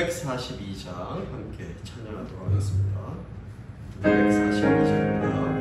642장 함께 찬양하도록 하겠습니다. 642장입니다.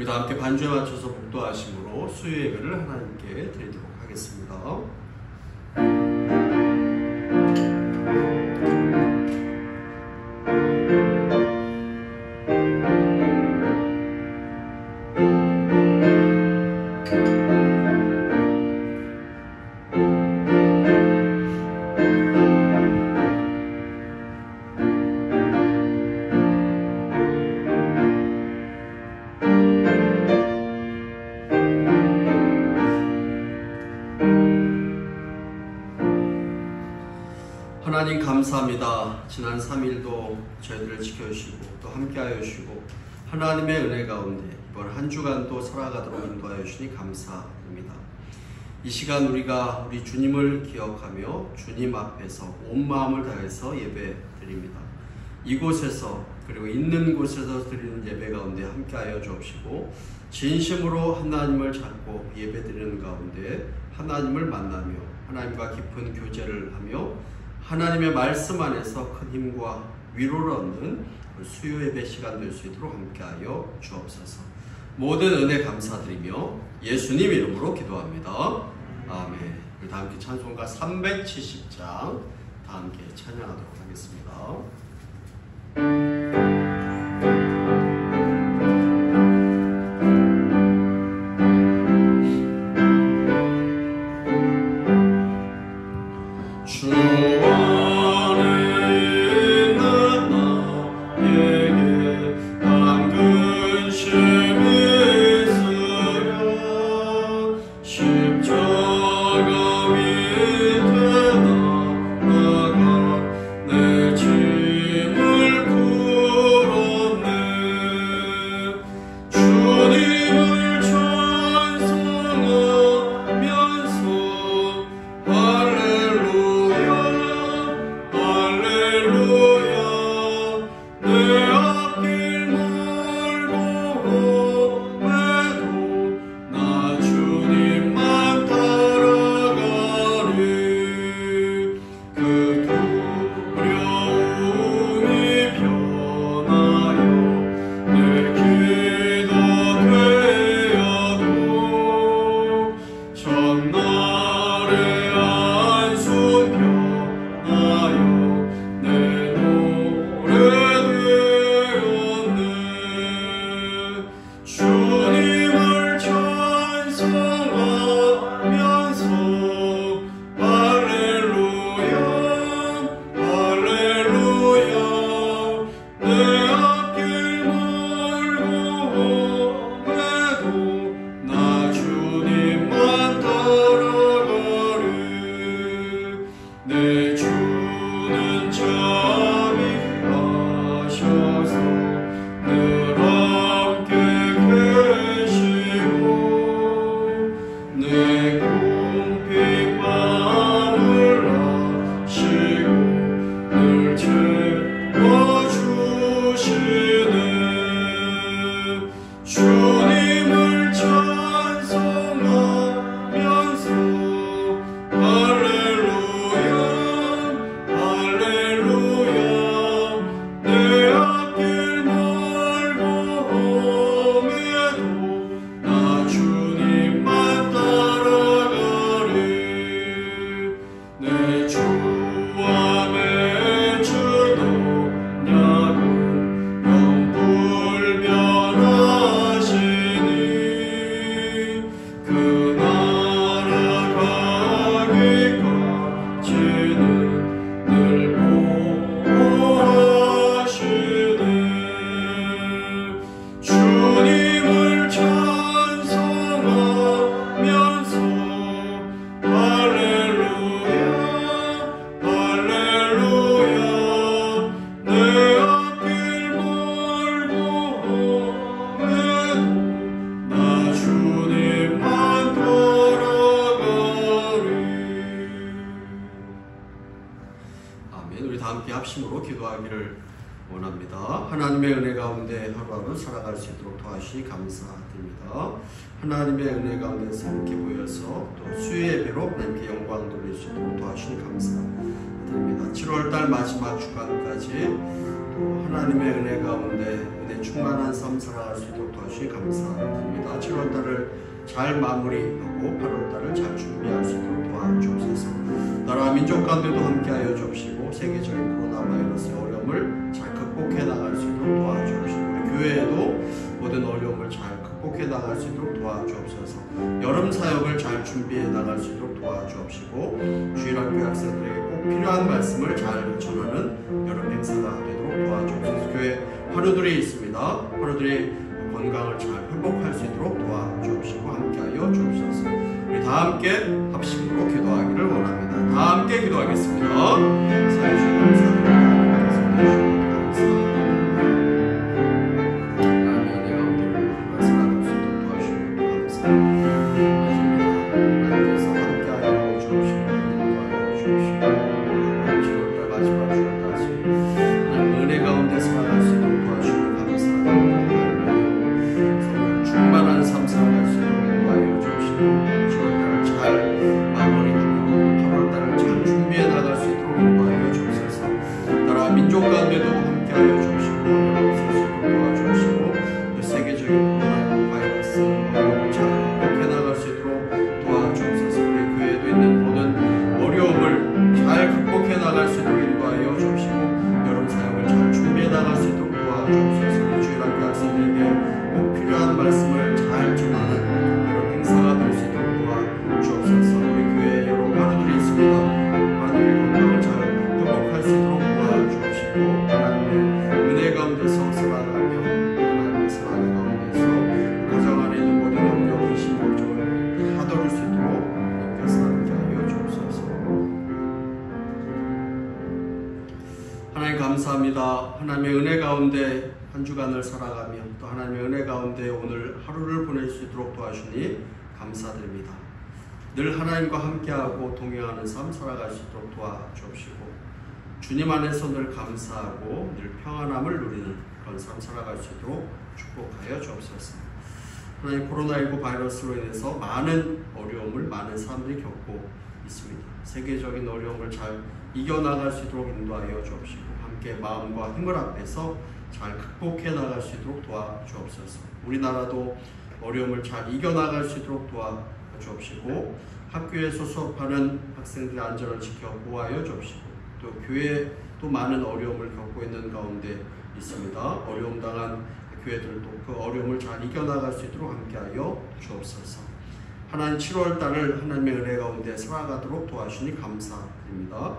우리 다 함께 반주에 맞춰서 복도하심으로 수요 예배를 하나님께 드리도록 하겠습니다. 하나님 감사합니다. 지난 3일도 저희들을 지켜주시고 또 함께하여 주시고 하나님의 은혜 가운데 이번 한 주간도 살아가도록 인도하여 주시니 감사합니다. 이 시간 우리가 우리 주님을 기억하며 주님 앞에서 온 마음을 다해서 예배 드립니다. 이곳에서 그리고 있는 곳에서 드리는 예배 가운데 함께하여 주옵시고 진심으로 하나님을 찾고 예배 드리는 가운데 하나님을 만나며 하나님과 깊은 교제를 하며 하나님의 말씀 안에서 큰 힘과 위로를 얻는 수요 예배 시간 될 수 있도록 함께하여 주옵소서. 모든 은혜 감사드리며 예수님 이름으로 기도합니다. 아멘. 우리 다 함께 찬송가 370장 다 함께 찬양하도록 하겠습니다. 십자가 밑에 나아가 내 합심으로 기도하기를 원합니다. 하나님의 은혜 가운데 하루하루 살아갈 수 있도록 도와주시니 감사드립니다. 하나님의 은혜 가운데서 함께 모여서 또 수요 예배로 하나님께 영광 돌릴 수 있도록 도와주시니 감사드립니다. 7월달 마지막 주간까지 또 하나님의 은혜 가운데 은혜 충만한 삶 살아갈 수 있도록 도와주시니 감사드립니다. 7월달을 잘 마무리하고 8월달을 잘 준비할 수 있도록 도와주옵소서. 나라 민족 가운데도 함께하여 주옵시고 세계적인 코로나 바이러스의 어려움을 잘 극복해 나갈 수 있도록 도와주옵시고 우리 교회에도 모든 어려움을 잘 극복해 나갈 수 있도록 도와주옵소서. 여름 사역을 잘 준비해 나갈 수 있도록 도와주옵시고 주일학교 학생들에게 꼭 필요한 말씀을 잘 전하는 여름 행사가 되도록 도와주옵소서. 교회 환우들이 있습니다. 환우들이 건강을 잘 회복할 수 있도록 도와주옵시고 함께하여 주옵소서. 우리 다 함께 합심으로 기도하기를 원합니다. 다 함께 기도하겠습니다. 사해주시고 감사합니다. 하나님의 은혜 가운데 살아갈 수 있도록 도와주시고 감사합니다. 하나님께서 함께하여 주옵시고 인도하여 주옵시고 7월달 마지막 주간까지 하나님의 은혜 가운데 살아갈 수 있도록 도와주시고 감사합니다. 충만한 삶 살아갈 수 있도록 인도하여 주옵시고 7월달을 잘 마무리하고 8월달을 잘 준비해 나갈 수 있도록 인도하여 주옵소서. 나라 민족 가운데도 함께하여 주옵시고 도와주옵시고 세계적인 코로나 바이러스 어려움을 잘 극복해 나갈 수 있도록 도와주옵소서. 우리 교회에도 있는 모든 어려움을 잘 극복해 나갈 수 있도록 인도하여 주옵시고 여름 사역을 잘 준비해 나갈 수 있도록 도와주옵소서. 우리 주일학교 학생들에게 꼭 필요한 말씀을 잘 전하는 여러 행사가 될 수 있도록 도와주옵소서. 우리 교회에 여러 환우들이 있습니다. 환우들의 건강을 잘 회복할 수 있도록 도와주옵시고 하나님의 은혜 가운데서 살아가며 하나님의 사랑 가운데서 가정 안에 있는 모든 염려, 근심, 걱정을 다 덜을 수 있도록 하나님께서 함께하여 주옵소서. 하나님 감사합니다. 하나님의 은혜 가운데 한 주간을 살아가며 또 하나님의 은혜 가운데 오늘 하루를 보낼 수 있도록 도와주니 감사드립니다. 늘 하나님과 함께하고 동행하는 삶 살아갈 수 있도록 도와주옵시고 주님 안에서 늘 감사하고 늘 평안함을 누리는 그런 삶 살아갈 수 있도록 축복하여 주옵소서. 하나님 코로나19 바이러스로 인해서 많은 어려움을 많은 사람들이 겪고 있습니다. 세계적인 어려움을 잘 이겨나갈 수 있도록 인도하여 주옵시고 함께 마음과 힘을 합해서 잘 극복해 나갈 수 있도록 도와주옵소서. 우리나라도 어려움을 잘 이겨나갈 수 있도록 도와주옵시고 학교에서 수업하는 학생들의 안전을 지켜 보호하여 주옵시고 또 교회도 많은 어려움을 겪고 있는 가운데 있습니다. 어려움 당한 교회들도 그 어려움을 잘 이겨나갈 수 있도록 함께하여 주옵소서. 하나님 7월달을 하나님의 은혜 가운데 살아가도록 도와주시니 감사드립니다.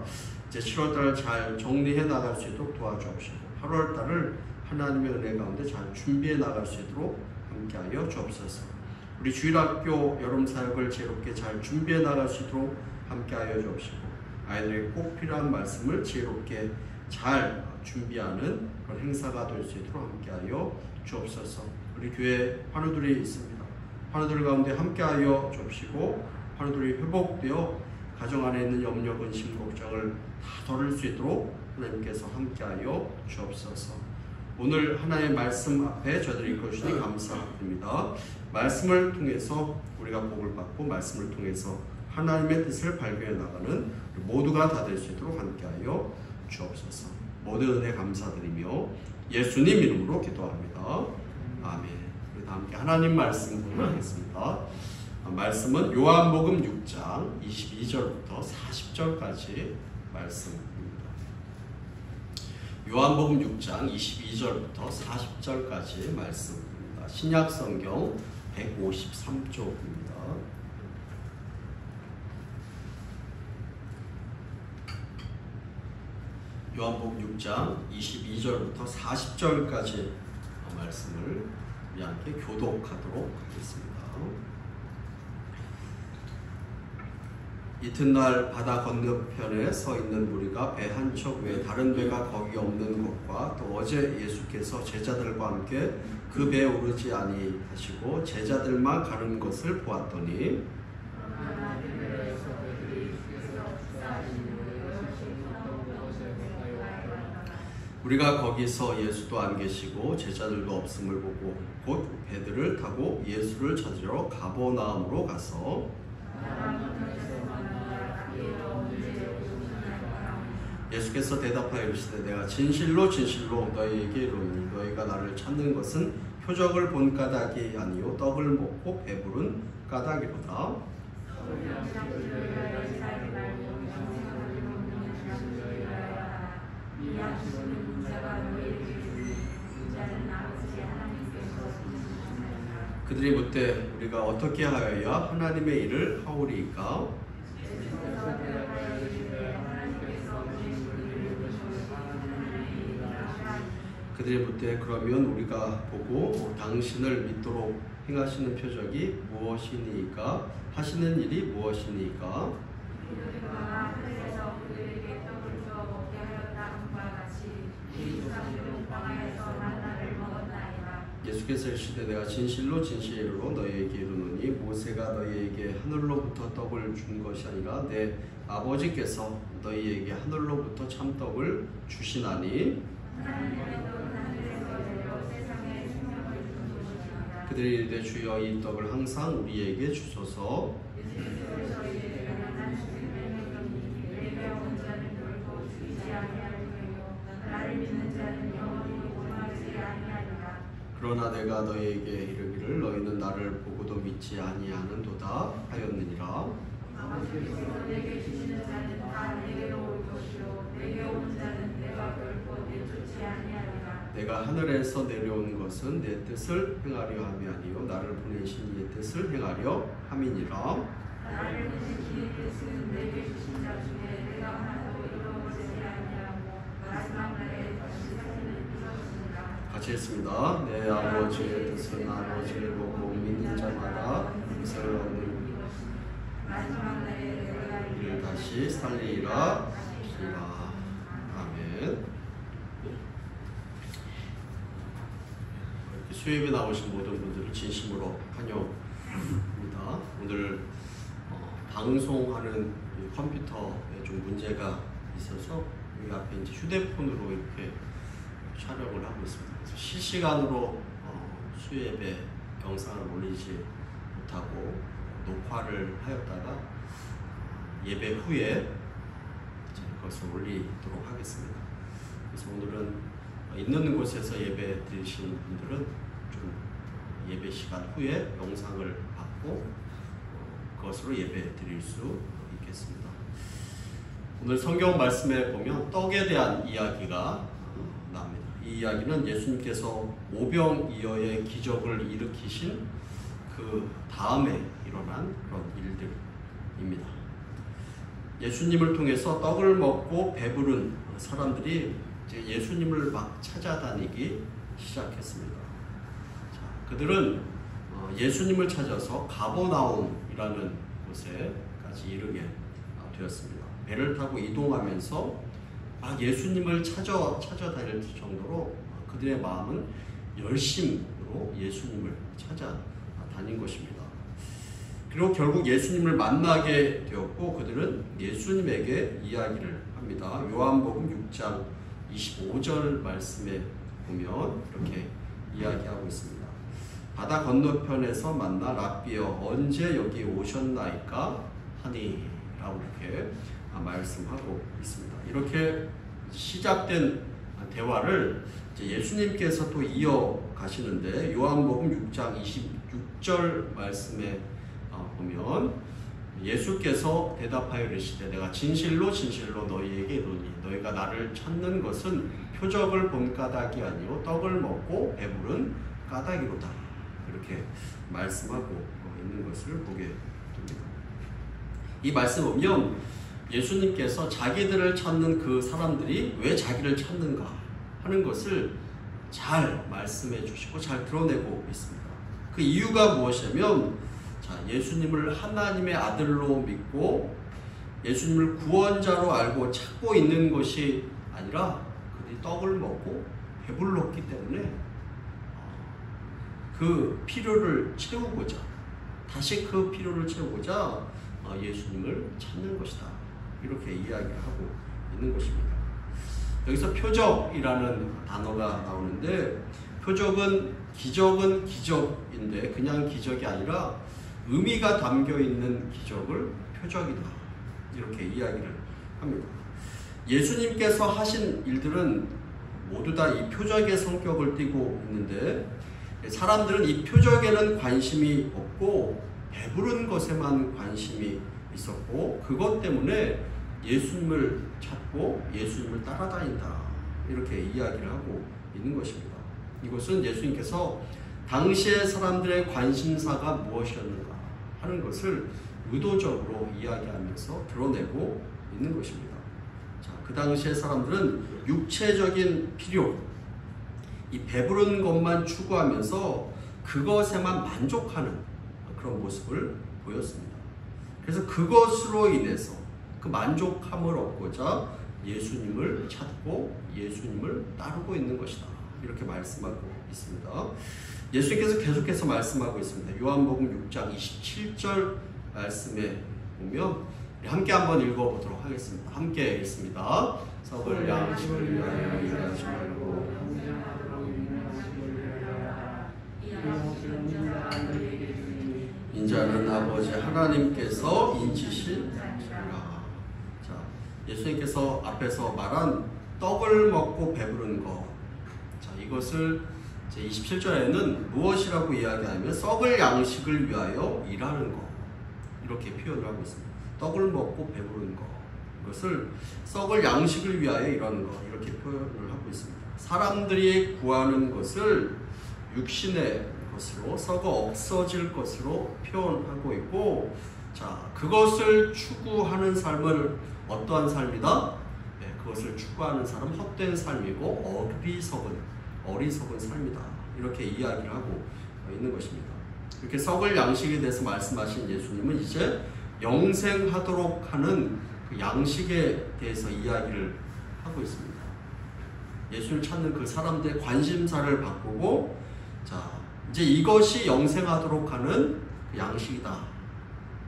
이제 7월달을 잘 정리해 나갈 수 있도록 도와주옵시고 8월달을 하나님의 은혜 가운데 잘 준비해 나갈 수 있도록 함께하여 주옵소서. 우리 주일학교 여름 사역을 즐겁게 잘 준비해 나갈 수 있도록 함께하여 주옵시고 아이들에게 꼭 필요한 말씀을 지혜롭게 잘 준비하는 그런 행사가 될 수 있도록 함께하여 주옵소서. 우리 교회 환우들이 있습니다. 환우들 가운데 함께하여 주옵시고 환우들이 회복되어 가정 안에 있는 염려, 근심, 걱정을 다 덜을 수 있도록 하나님께서 함께하여 주옵소서. 오늘 하나의 말씀 앞에 저희들이 이끌어주시니 감사드립니다. 말씀을 통해서 우리가 복을 받고 말씀을 통해서 하나님의 뜻을 발견해 나가는 모두가 다 될 수 있도록 함께하여 주옵소서. 모든 은혜 감사드리며 예수님 이름으로 기도합니다. 아멘. 우리 다 함께 하나님 말씀 공부하겠습니다. 말씀은 요한복음 6장 22절부터 40절까지 말씀입니다. 요한복음 6장 22절부터 40절까지 말씀입니다. 신약성경 153쪽입니다. 요한복음 6장 22절부터 40절까지 말씀을 우리 함께 교독하도록 하겠습니다. 이튿날 바다 건너편에 서 있는 무리가 배 한 척 외에 다른 배가 거기 없는 곳과 또 어제 예수께서 제자들과 함께 그 배에 오르지 아니하시고 제자들만 가는 것을 보았더니 우리가 거기서 예수도 안 계시고 제자들도 없음을 보고 곧 배들을 타고 예수를 찾으러 가버나움으로 가서 예수께서 대답하여 이르시되 내가 진실로 진실로 너희에게 이르노니 너희가 나를 찾는 것은 표적을 본 까닭이 아니요 떡을 먹고 배부른 까닭이로다. 그들이 묻되 우리가 어떻게 하여야 하나님의 일을 하오리이까? 그들이 묻되 그러면 우리가 보고 당신을 믿도록 행하시는 표적이 무엇이니까? 하시는 일이 무엇이니까? 예수께서 이르시되 내가 진실로 진실로 너희에게 이르노니 모세가 너희에게 하늘로부터 떡을 준 것이 아니라 내 아버지께서 너희에게 하늘로부터 참떡을 주시나니 그들이 이르되 주여 이 떡을 항상 우리에게 주소서. 그러나 내가 너희에게 이르기를 너희는 나를 보고도 믿지 아니하는도다 하였느니라. 아버지께서 내게 주시는 자는 다 내게로 올 것이요 내게 오는 자는 내가 결코 내쫓지 아니하리라. 내가 하늘에서 내려온 것은 내 뜻을 행하려 함이 아니요 나를 보내신 이의 뜻을 행하려 함이니라. 나를 보내신 이의 뜻은 내게 주신 자 중에 내가 하나도 잃어버리지 아니하고 마지막 날에 다시 살리는 이것이니라. 같이 읽습니다. 내 아버지의 뜻은 아버지를 보고 믿는 자마다 영생을 얻는 마지막 날에 내가 이를 다시 살리리라. 아멘. 수요일에 나오신 모든 분들을 진심으로 환영합니다. 오늘 방송하는 컴퓨터에 좀 문제가 있어서 여기 앞에 이제 휴대폰으로 이렇게 촬영을 하고 있습니다. 그래서 실시간으로 수요예배 영상을 올리지 못하고 녹화를 하였다가 예배 후에 그것을 올리도록 하겠습니다. 그래서 오늘은 있는 곳에서 예배 드리신 분들은 좀 예배 시간 후에 영상을 받고 그것으로 예배 드릴 수 있겠습니다. 오늘 성경 말씀에 보면 떡에 대한 이야기가 나옵니다. 이 이야기는 예수님께서 오병이어의 기적을 일으키신 그 다음에 일어난 그런 일들입니다. 예수님을 통해서 떡을 먹고 배부른 사람들이 이제 예수님을 막 찾아다니기 시작했습니다. 자, 그들은 예수님을 찾아서 가버나움이라는 곳에까지 이르게 되었습니다. 배를 타고 이동하면서 막 예수님을 찾아다닐 정도로 그들의 마음은 열심으로 예수님을 찾아다닌 것입니다. 그리고 결국 예수님을 만나게 되었고 그들은 예수님에게 이야기를 합니다. 요한복음 6장 25절 말씀에 보면 이렇게 이야기하고 있습니다. 바다 건너편에서 만나 랍비여 언제 여기 오셨나이까 하니 라고 이렇게 말씀하고 있습니다. 이렇게 시작된 대화를 이제 예수님께서 또 이어가시는데 요한복음 6장 26절 말씀에 보면 예수께서 대답하여 이르시되 내가 진실로 진실로 너희에게 이르노니 너희가 나를 찾는 것은 표적을 본 까닭이 아니요 떡을 먹고 배부른 까닭이로다. 이렇게 말씀하고 있는 것을 보게 됩니다. 이 말씀 보면 예수님께서 자기들을 찾는 그 사람들이 왜 자기를 찾는가 하는 것을 잘 말씀해 주시고 잘 드러내고 있습니다. 그 이유가 무엇이냐면 예수님을 하나님의 아들로 믿고 예수님을 구원자로 알고 찾고 있는 것이 아니라 그들이 떡을 먹고 배불렀기 때문에 그 필요를 채우고자 다시 그 필요를 채우고자 예수님을 찾는 것이다. 이렇게 이야기를 하고 있는 것입니다. 여기서 표적이라는 단어가 나오는데 표적은 기적인데 그냥 기적이 아니라 의미가 담겨 있는 기적을 표적이다. 이렇게 이야기를 합니다. 예수님께서 하신 일들은 모두 다 이 표적의 성격을 띠고 있는데 사람들은 이 표적에는 관심이 없고 배부른 것에만 관심이 있었고 그것 때문에 예수님을 찾고 예수님을 따라다닌다. 이렇게 이야기를 하고 있는 것입니다. 이것은 예수님께서 당시의 사람들의 관심사가 무엇이었는가 하는 것을 의도적으로 이야기하면서 드러내고 있는 것입니다. 자, 그 당시의 사람들은 육체적인 필요, 이 배부른 것만 추구하면서 그것에만 만족하는 그런 모습을 보였습니다. 그래서 그것으로 인해서 그 만족함을 얻고자 예수님을 찾고 예수님을 따르고 있는 것이다. 이렇게 말씀하고 있습니다. 예수님께서 계속해서 말씀하고 있습니다. 요한복음 6장 27절 말씀에 보면 함께 한번 읽어보도록 하겠습니다. 함께 읽습니다. 썩을 양식을 위하여 일하지 말고 인자는 아버지 하나님께서 인치신 자라. 자, 예수님께서 앞에서 말한 떡을 먹고 배부른 것. 자, 이것을 제 27절에는 무엇이라고 이야기하면 썩을 양식을 위하여 일하는 것. 이렇게 표현을 하고 있습니다. 떡을 먹고 배부른 것. 이것을 썩을 양식을 위하여 일하는 것. 이렇게 표현을 하고 있습니다. 사람들이 구하는 것을 육신의 것으로 썩어 없어질 것으로 표현하고 있고, 자, 그것을 추구하는 삶을 어떠한 삶이다? 네, 그것을 추구하는 삶은 헛된 삶이고 어리석은 삶이다. 이렇게 이야기를 하고 있는 것입니다. 이렇게 썩을 양식에 대해서 말씀하신 예수님은 이제 영생하도록 하는 그 양식에 대해서 이야기를 하고 있습니다. 예수를 찾는 그 사람들의 관심사를 바꾸고, 자, 이제 이것이 영생하도록 하는 그 양식이다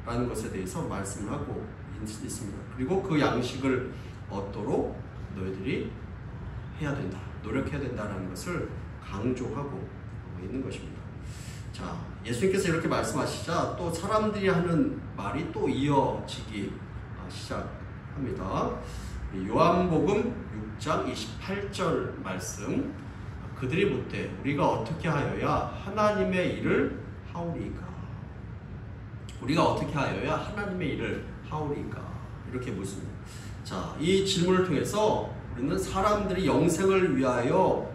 라는 것에 대해서 말씀을 하고 있습니다. 그리고 그 양식을 얻도록 너희들이 해야 된다, 노력해야 된다라는 것을 강조하고 있는 것입니다. 자, 예수님께서 이렇게 말씀하시자 또 사람들이 하는 말이 또 이어지기 시작합니다. 요한복음 6장 28절 말씀, 그들이 묻되 우리가 어떻게 하여야 하나님의 일을 하오리까? 우리가 어떻게 하여야 하나님의 일을 하오리까? 이렇게 묻습니다. 자, 이 질문을 통해서 우리는 사람들이 영생을 위하여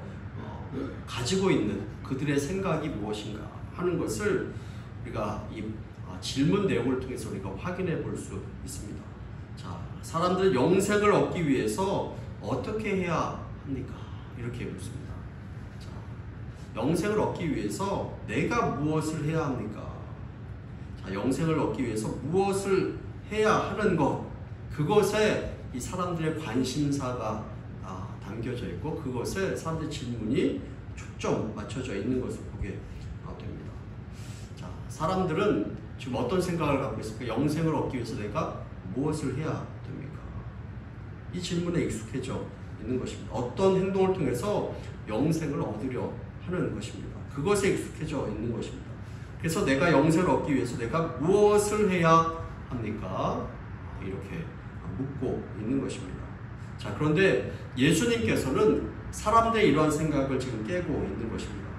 가지고 있는 그들의 생각이 무엇인가 하는 것을 우리가 이 질문 내용을 통해서 우리가 확인해 볼 수 있습니다. 자, 사람들은 영생을 얻기 위해서 어떻게 해야 합니까? 이렇게 묻습니다. 자, 영생을 얻기 위해서 내가 무엇을 해야 합니까? 자, 영생을 얻기 위해서 무엇을 해야 하는 것, 그것에 이 사람들의 관심사가 담겨져 있고 그것에 사람들의 질문이 초점 맞춰져 있는 것을 보게 됩니다. 자, 사람들은 지금 어떤 생각을 갖고 있을까? 영생을 얻기 위해서 내가 무엇을 해야 됩니까? 이 질문에 익숙해져 있는 것입니다. 어떤 행동을 통해서 영생을 얻으려 하는 것입니다. 그것에 익숙해져 있는 것입니다. 그래서 내가 영생을 얻기 위해서 내가 무엇을 해야 합니까? 이렇게 묻고 있는 것입니다. 자, 그런데 예수님께서는 사람들의 이러한 생각을 지금 깨고 있는 것입니다.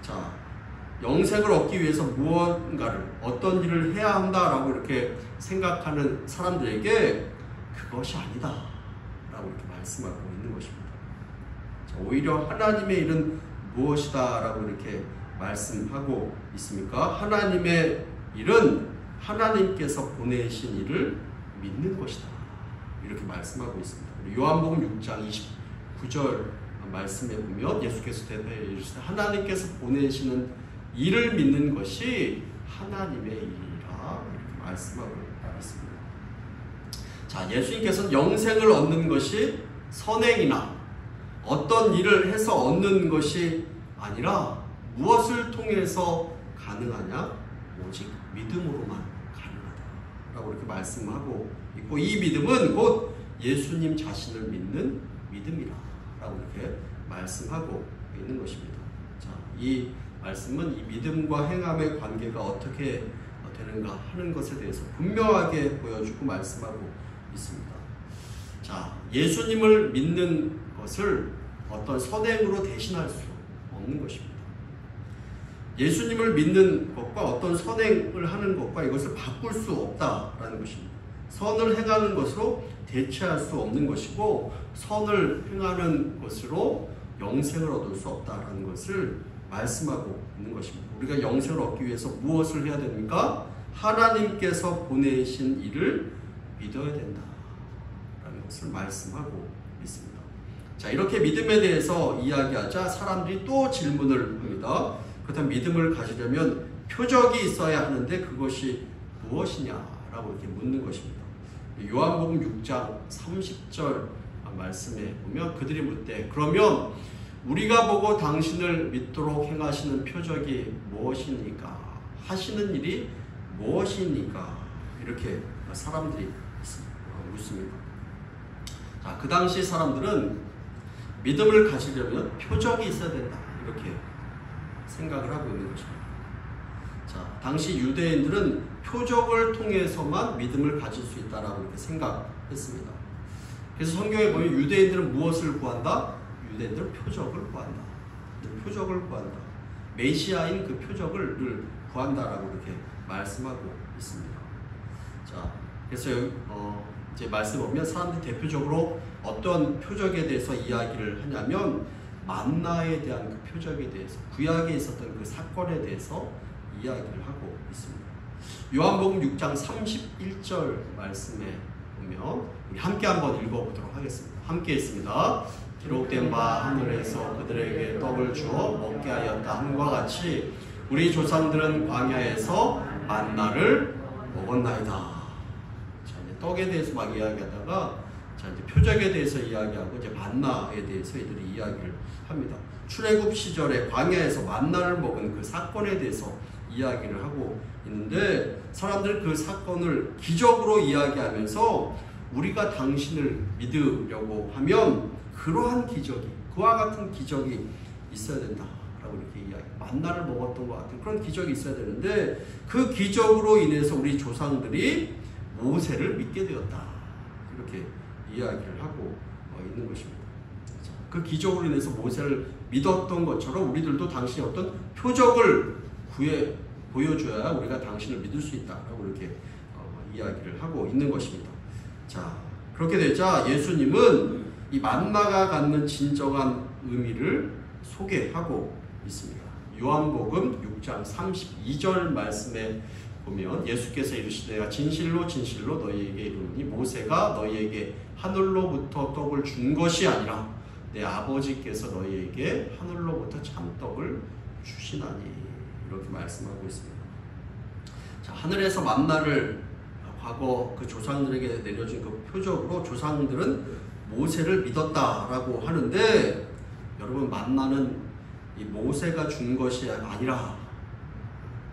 자, 영생을 얻기 위해서 무언가를, 어떤 일을 해야 한다라고 이렇게 생각하는 사람들에게 그것이 아니다 라고 이렇게 말씀하고 있는 것입니다. 자, 오히려 하나님의 일은 무엇이다 라고 이렇게 말씀하고 있습니까? 하나님의 일은 하나님께서 보내신 일을 믿는 것이다 이렇게 말씀하고 있습니다. 요한복음 6장 29절 말씀에 보면 예수께서 대답해 이르시되 하나님께서 보내시는 일을 믿는 것이 하나님의 일이라 이렇게 말씀하고 있습니다. 자, 예수님께서는 영생을 얻는 것이 선행이나 어떤 일을 해서 얻는 것이 아니라 무엇을 통해서 가능하냐? 오직 믿음으로만 가능하다라고 이렇게 말씀하고 있고 이 믿음은 곧 예수님 자신을 믿는 믿음이라고 이렇게 말씀하고 있는 것입니다. 자, 이 말씀은 이 믿음과 행함의 관계가 어떻게 되는가 하는 것에 대해서 분명하게 보여주고 말씀하고 있습니다. 자, 예수님을 믿는 것을 어떤 선행으로 대신할 수 없는 것입니다. 예수님을 믿는 것과 어떤 선행을 하는 것과 이것을 바꿀 수 없다라는 것입니다. 선을 행하는 것으로 대체할 수 없는 것이고 선을 행하는 것으로 영생을 얻을 수 없다라는 것을 말씀하고 있는 것입니다. 우리가 영생을 얻기 위해서 무엇을 해야 됩니까? 하나님께서 보내신 일을 믿어야 된다라는 것을 말씀하고 있습니다. 자, 이렇게 믿음에 대해서 이야기하자 사람들이 또 질문을 합니다. 그렇다면 믿음을 가지려면 표적이 있어야 하는데 그것이 무엇이냐라고 이렇게 묻는 것입니다. 요한복음 6장 30절 말씀에 보면 그들이 묻되 그러면 우리가 보고 당신을 믿도록 행하시는 표적이 무엇입니까? 하시는 일이 무엇입니까? 이렇게 사람들이 묻습니다. 자, 그 당시 사람들은 믿음을 가지려면 표적이 있어야 된다 이렇게 생각을 하고 있는 것입니다. 자, 당시 유대인들은 표적을 통해서만 믿음을 가질 수 있다라고 이렇게 생각했습니다. 그래서 성경에 보면 유대인들은 무엇을 구한다? 유대인들은 표적을 구한다. 표적을 구한다. 메시아인 그 표적을 늘 구한다라고 이렇게 말씀하고 있습니다. 자, 그래서 이제 말씀 보면 사람들이 대표적으로 어떤 표적에 대해서 이야기를 하냐면 만나에 대한 그 표적에 대해서 구약에 있었던 그 사건에 대해서 이야기를 하고 있습니다. 요한복음 6장 31절 말씀에 보면 우리 함께 한번 읽어보도록 하겠습니다. 함께 읽습니다. 기록된 바 하늘에서 그들에게 떡을 주어 먹게 하였다 함과 같이 우리 조상들은 광야에서 만나를 먹었나이다. 자, 이제 떡에 대해서 막 이야기하다가 자, 이제 표적에 대해서 이야기하고 이제 만나에 대해서 이들이 이야기를 합니다. 출애굽 시절에 광야에서 만나를 먹은 그 사건에 대해서 이야기를 하고 있는데 사람들은 그 사건을 기적으로 이야기하면서 우리가 당신을 믿으려고 하면 그러한 기적이, 그와 같은 기적이 있어야 된다라고 이렇게 이야기. 만나를 먹었던 것 같은 그런 기적이 있어야 되는데 그 기적으로 인해서 우리 조상들이 모세를 믿게 되었다. 이렇게 이야기를 하고 있는 것입니다. 그 기적으로 인해서 모세를 믿었던 것처럼 우리들도 당신이 어떤 표적을 보여줘야 우리가 당신을 믿을 수 있다라고 이렇게 이야기를 하고 있는 것입니다. 자, 그렇게 되자 예수님은 이 만나가 갖는 진정한 의미를 소개하고 있습니다. 요한복음 6장 32절 말씀에 보면 예수께서 이르시되 내가 진실로 진실로 너희에게 이르노니 모세가 너희에게 하늘로부터 떡을 준 것이 아니라 내 아버지께서 너희에게 하늘로부터 참떡을 주시나니 이렇게 말씀하고 있습니다. 자, 하늘에서 만나를 과거 그 조상들에게 내려진 그 표적으로 조상들은 모세를 믿었다라고 하는데, 여러분, 만나는 이 모세가 준 것이 아니라,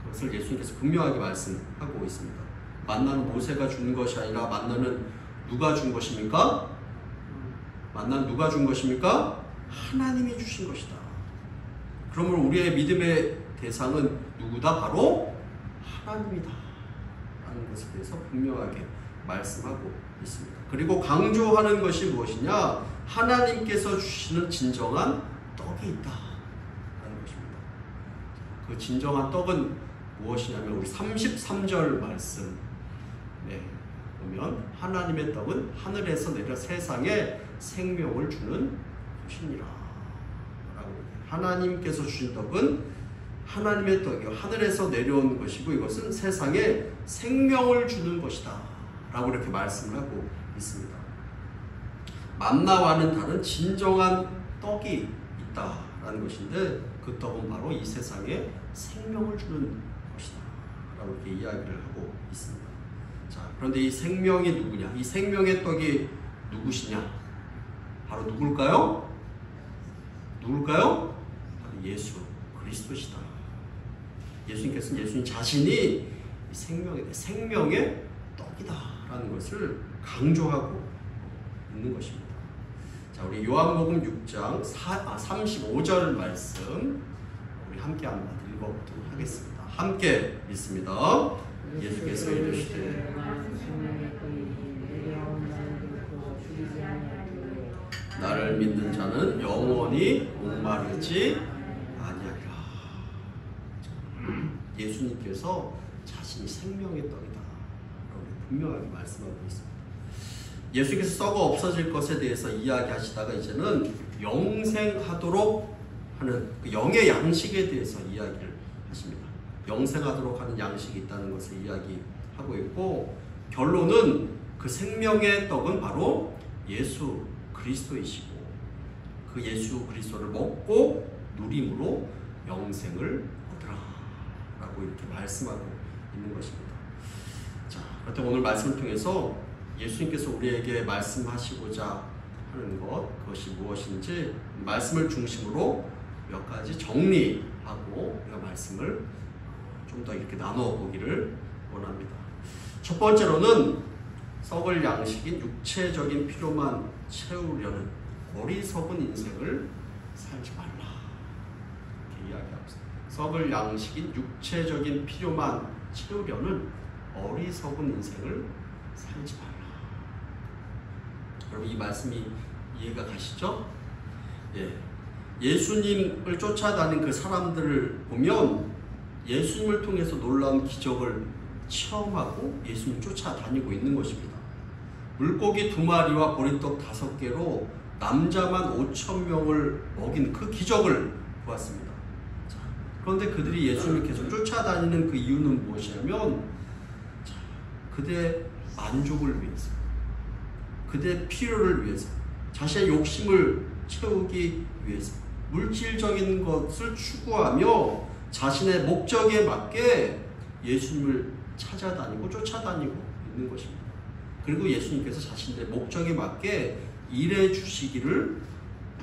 그것을 예수님께서 분명하게 말씀하고 있습니다. 만나는 모세가 준 것이 아니라 만나는 누가 준 것입니까? 만나는 누가 준 것입니까? 하나님이 주신 것이다. 그러므로 우리의 믿음의 대상은 누구다? 바로 하나님이다 라는 것에 대해서 분명하게 말씀하고 있습니다. 그리고 강조하는 것이 무엇이냐? 하나님께서 주시는 진정한 떡이 있다 라는 것입니다. 그 진정한 떡은 무엇이냐면 우리 33절 말씀 보면, 하나님의 떡은 하늘에서 내려 세상에 생명을 주는 것이니라 라고. 하나님께서 주신 떡은 하나님의 떡이요 하늘에서 내려온 것이고, 이것은 세상에 생명을 주는 것이다 라고 이렇게 말씀을 하고 있습니다. 만나와는 다른 진정한 떡이 있다라는 것인데, 그 떡은 바로 이 세상에 생명을 주는 것이다 라고 이렇게 이야기를 하고 있습니다. 자, 그런데 이 생명이 누구냐? 이 생명의 떡이 누구시냐? 바로 누굴까요? 누굴까요? 바로 예수 그리스도시다. 예수님께서는 예수님 자신이 생명의 떡이다라는 것을 강조하고 있는 것입니다. 자, 우리 요한복음 6장 35절 말씀 우리 함께 한번 읽어보도록 하겠습니다. 함께 읽습니다. 예수께서 이르시되 나를 믿는 자는 영원히 목마르지 아니하리라. 예수님께서 자신이 생명의 떡이다 라고 분명하게 말씀하고 있습니다. 예수님께서 썩어 없어질 것에 대해서 이야기하시다가 이제는 영생하도록 하는 그 영의 양식에 대해서 이야기를 하십니다. 영생하도록 하는 양식이 있다는 것을 이야기하고 있고, 결론은 그 생명의 떡은 바로 예수 그리스도이시고, 그 예수 그리스도를 먹고 누림으로 영생을 얻으라 라고 이렇게 말씀하고 있는 것입니다. 자, 그렇다면 오늘 말씀을 통해서 예수님께서 우리에게 말씀하시고자 하는 그것이 무엇인지 말씀을 중심으로 몇 가지 정리하고 우리가 말씀을 좀 더 이렇게 나누어 보기를 원합니다. 첫 번째로는 썩을 양식인 육체적인 필요만 채우려는 어리석은 인생을 살지 말라 이렇게 이야기하고 있습니다. 썩을 양식인 육체적인 필요만 채우려는 어리석은 인생을 살지 말라. 여러분, 이 말씀이 이해가 가시죠? 예수님을 쫓아다닌 그 사람들을 보면 예수님을 통해서 놀라운 기적을 체험하고 예수님을 쫓아다니고 있는 것입니다. 물고기 2마리와 보리떡 5개로 남자만 5,000명을 먹인 그 기적을 보았습니다. 자, 그런데 그들이 예수님을 계속 쫓아다니는 그 이유는 무엇이냐면, 그들의 만족을 위해서, 그들의 필요를 위해서, 자신의 욕심을 채우기 위해서 물질적인 것을 추구하며 자신의 목적에 맞게 예수님을 찾아다니고 쫓아다니고 있는 것입니다. 그리고 예수님께서 자신의 목적에 맞게 일해 주시기를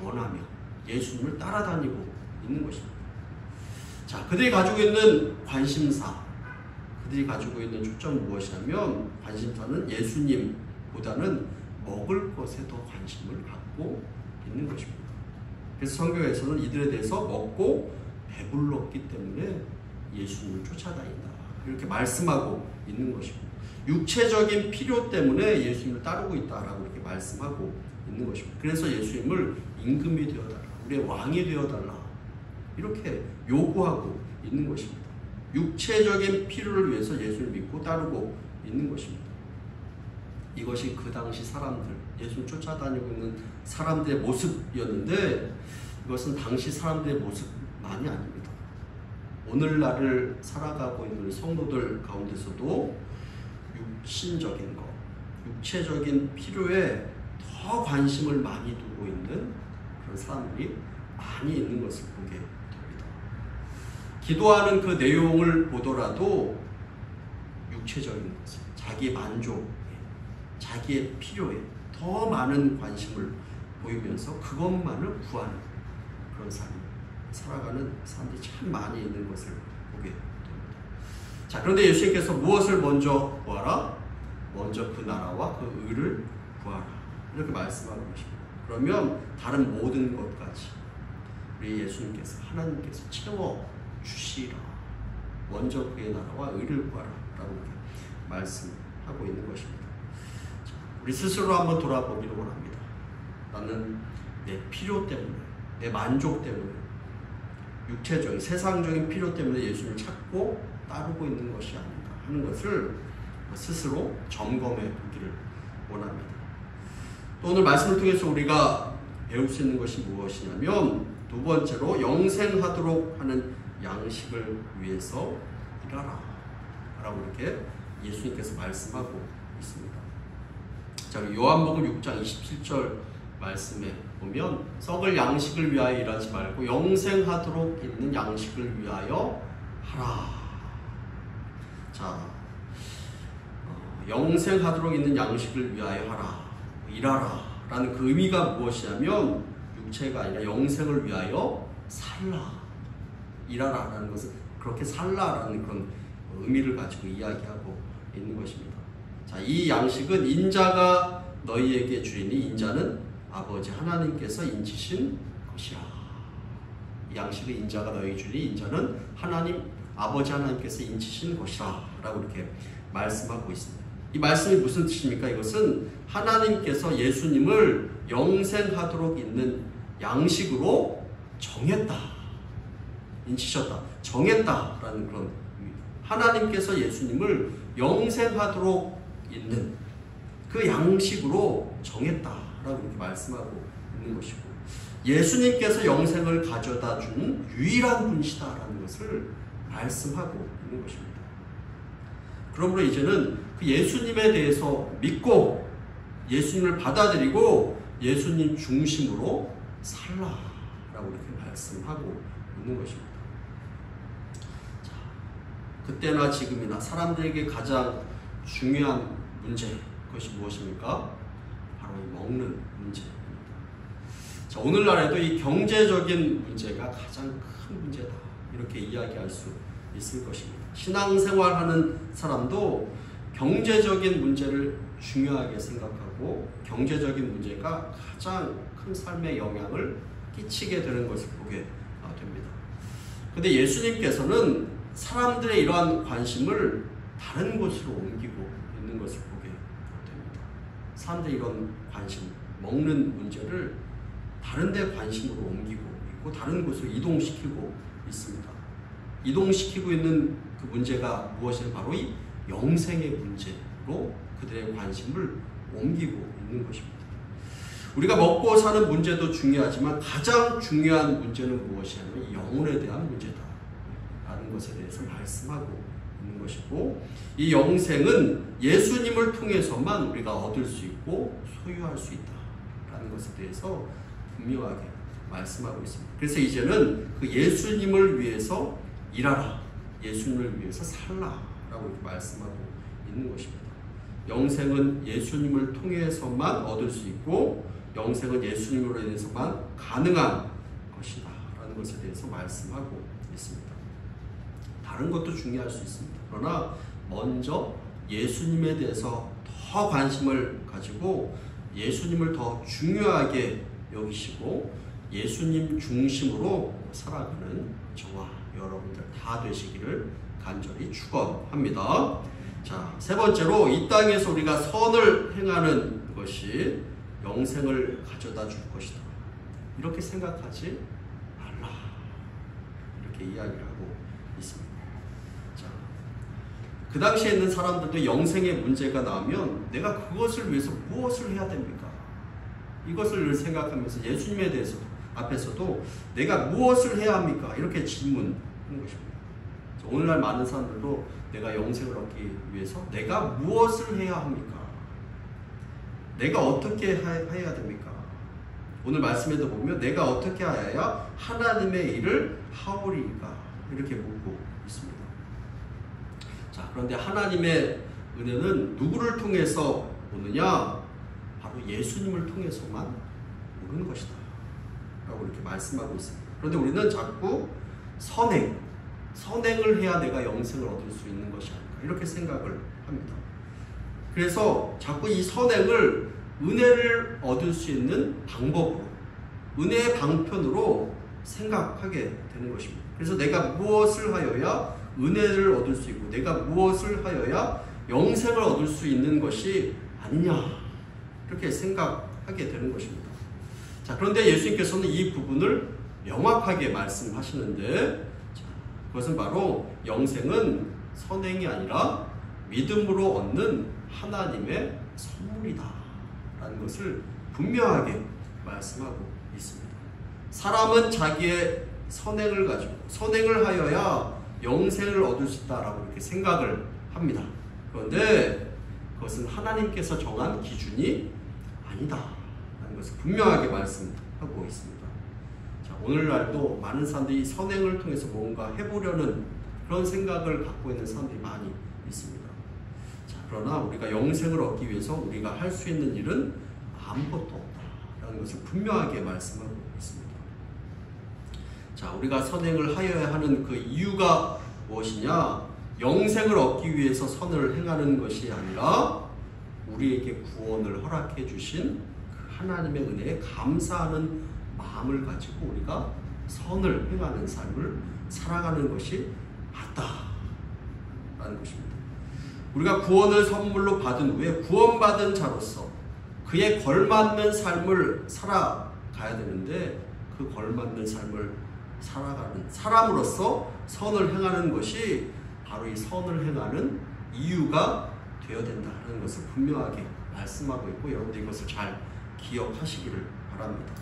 원하며 예수님을 따라다니고 있는 것입니다. 자, 그들이 가지고 있는 관심사, 그들이 가지고 있는 초점은 무엇이냐면, 관심사는 예수님보다는 먹을 것에 더 관심을 갖고 있는 것입니다. 그래서 성경에서는 이들에 대해서 먹고 배불렀기 때문에 예수님을 쫓아다닌다 이렇게 말씀하고 있는 것입니다. 육체적인 필요 때문에 예수님을 따르고 있다라고 이렇게 말씀하고 있는 것입니다. 그래서 예수님을 임금이 되어달라, 우리의 왕이 되어달라 이렇게 요구하고 있는 것입니다. 육체적인 필요를 위해서 예수님을 믿고 따르고 있는 것입니다. 이것이 그 당시 사람들, 예수를 쫓아다니고 있는 사람들의 모습이었는데, 이것은 당시 사람들의 모습만이 아닙니다. 오늘날을 살아가고 있는 성도들 가운데서도 육신적인 것, 육체적인 필요에 더 관심을 많이 두고 있는 그런 사람들이 많이 있는 것을 보게 됩니다. 기도하는 그 내용을 보더라도 육체적인 것을, 자기의 만족에, 자기의 필요에 더 많은 관심을 보이면서 그것만을 구하는 그런 삶을 살아가는 사람들이 참 많이 있는 것을 보게 됩니다. 자, 그런데 예수님께서 무엇을 먼저 구하라? 먼저 그 나라와 그 의를 구하라. 이렇게 말씀하고 계십니다. 그러면 다른 모든 것까지 우리 예수님께서, 하나님께서 채워주시라. 먼저 그의 나라와 의를 구하라. 라고 이렇게 말씀하고 있는 것입니다. 자, 우리 스스로 한번 돌아보기를 원합니다. 나는 내 필요 때문에, 내 만족 때문에, 육체적인, 세상적인 필요 때문에 예수님을 찾고 따르고 있는 것이 아닌가 하는 것을 스스로 점검해 보기를 원합니다. 또 오늘 말씀을 통해서 우리가 배울 수 있는 것이 무엇이냐면, 두 번째로 영생하도록 하는 양식을 위해서 일하라 라고 이렇게 예수님께서 말씀하고 있습니다. 자, 요한복음 6장 27절 말씀에 보면, 썩을 양식을 위하여 일하지 말고 영생하도록 있는 양식을 위하여 하라. 자, 영생하도록 있는 양식을 위하여 하라, 일하라 라는 그 의미가 무엇이냐면, 육체가 아니라 영생을 위하여 살라, 일하라 라는 것은 그렇게 살라 라는 그런 의미를 가지고 이야기하고 있는 것입니다. 자, 이 양식은 인자가 너희에게 주리니 인자는 아버지 하나님께서 인치신 것이라. 이 양식은 인자가 너희에게 주리니 인자는 하나님, 아버지 하나님께서 인치신 것이라 라고 이렇게 말씀하고 있습니다. 이 말씀이 무슨 뜻입니까? 이것은 하나님께서 예수님을 영생하도록 있는 양식으로 정했다, 인치셨다, 정했다라는 그런 의미입니다. 하나님께서 예수님을 영생하도록 있는 그 양식으로 정했다라고 이렇게 말씀하고 있는 것이고, 예수님께서 영생을 가져다 주는 유일한 분이시다라는 것을 말씀하고 있는 것입니다. 그러므로 이제는 그 예수님에 대해서 믿고 예수님을 받아들이고 예수님 중심으로 살라라고 이렇게 말씀하고 있는 것입니다. 자, 그때나 지금이나 사람들에게 가장 중요한 문제, 그것이 무엇입니까? 바로 이 먹는 문제입니다. 자, 오늘날에도 이 경제적인 문제가 가장 큰 문제다, 이렇게 이야기할 수 있을 것입니다. 신앙생활하는 사람도 경제적인 문제를 중요하게 생각하고 경제적인 문제가 가장 큰 삶에 영향을 끼치게 되는 것을 보게 됩니다. 그런데 예수님께서는 사람들의 이러한 관심을 다른 곳으로 옮기고 있는 것을 보게 됩니다. 사람들의 이런 관심, 먹는 문제를 다른 데 관심으로 옮기고 있고 다른 곳으로 이동시키고 있습니다. 이동시키고 있는 그 문제가 무엇이냐? 바로 이 영생의 문제로 그들의 관심을 옮기고 있는 것입니다. 우리가 먹고 사는 문제도 중요하지만 가장 중요한 문제는 무엇이냐면 이 영혼에 대한 문제다 라는 것에 대해서 말씀하고 있는 것이고, 이 영생은 예수님을 통해서만 우리가 얻을 수 있고 소유할 수 있다 라는 것에 대해서 분명하게 말씀하고 있습니다. 그래서 이제는 그 예수님을 위해서 일하라, 예수님을 위해서 살라 라고 이렇게 말씀하고 있는 것입니다. 영생은 예수님을 통해서만 얻을 수 있고 영생은 예수님으로 인해서만 가능한 것이다 라는 것에 대해서 말씀하고 있습니다. 다른 것도 중요할 수 있습니다. 그러나 먼저 예수님에 대해서 더 관심을 가지고 예수님을 더 중요하게 여기시고 예수님 중심으로 살아가는 저와 여러분들 다 되시기를 간절히 축원합니다. 자, 세 번째로 이 땅에서 우리가 선을 행하는 것이 영생을 가져다 줄 것이다, 이렇게 생각하지 말라, 이렇게 이야기를 하고 있습니다. 자, 그 당시에 있는 사람들도 영생의 문제가 나오면 내가 그것을 위해서 무엇을 해야 됩니까? 이것을 생각하면서 예수님에 대해서도 앞에서도 내가 무엇을 해야 합니까? 이렇게 질문하는 것입니다. 오늘날 많은 사람들도 내가 영생을 얻기 위해서 내가 무엇을 해야 합니까? 내가 어떻게 해야 됩니까? 오늘 말씀에도 보면 내가 어떻게 하여야 하나님의 일을 하오리까? 이렇게 묻고 있습니다. 자, 그런데 하나님의 은혜는 누구를 통해서 오느냐? 바로 예수님을 통해서만 오는 것이다 라고 이렇게 말씀하고 있습니다. 그런데 우리는 자꾸 선행을 해야 내가 영생을 얻을 수 있는 것이 아닌가 이렇게 생각을 합니다. 그래서 자꾸 이 선행을 은혜를 얻을 수 있는 방법으로, 은혜의 방편으로 생각하게 되는 것입니다. 그래서 내가 무엇을 하여야 은혜를 얻을 수 있고 내가 무엇을 하여야 영생을 얻을 수 있는 것이 아니냐 이렇게 생각하게 되는 것입니다. 자, 그런데 예수님께서는 이 부분을 명확하게 말씀하시는데, 자, 그것은 바로 영생은 선행이 아니라 믿음으로 얻는 하나님의 선물이다 라는 것을 분명하게 말씀하고 있습니다. 사람은 자기의 선행을 가지고 선행을 하여야 영생을 얻을 수 있다라고 이렇게 생각을 합니다. 그런데 그것은 하나님께서 정한 기준이 아니다 라는 것을 분명하게 말씀하고 있습니다. 자, 오늘날도 많은 사람들이 선행을 통해서 뭔가 해보려는 그런 생각을 갖고 있는 사람들이 많이 있습니다. 자, 그러나 우리가 영생을 얻기 위해서 우리가 할 수 있는 일은 아무것도 없다라는 것을 분명하게 말씀하고 있습니다. 자, 우리가 선행을 하여야 하는 그 이유가 무엇이냐? 영생을 얻기 위해서 선을 행하는 것이 아니라 우리에게 구원을 허락해 주신 그 하나님의 은혜에 감사하는 마음을 가지고 우리가 선을 행하는 삶을 살아가는 것이 맞다라는 것입니다. 우리가 구원을 선물로 받은 후에 구원받은 자로서 그에 걸맞는 삶을 살아가야 되는데 그 걸맞는 삶을 살아가는 사람으로서 선을 행하는 것이 바로 이 선을 행하는 이유가 되어야 된다는 것을 분명하게 말씀하고 있고, 여러분들 이것을 잘 기억하시기를 바랍니다.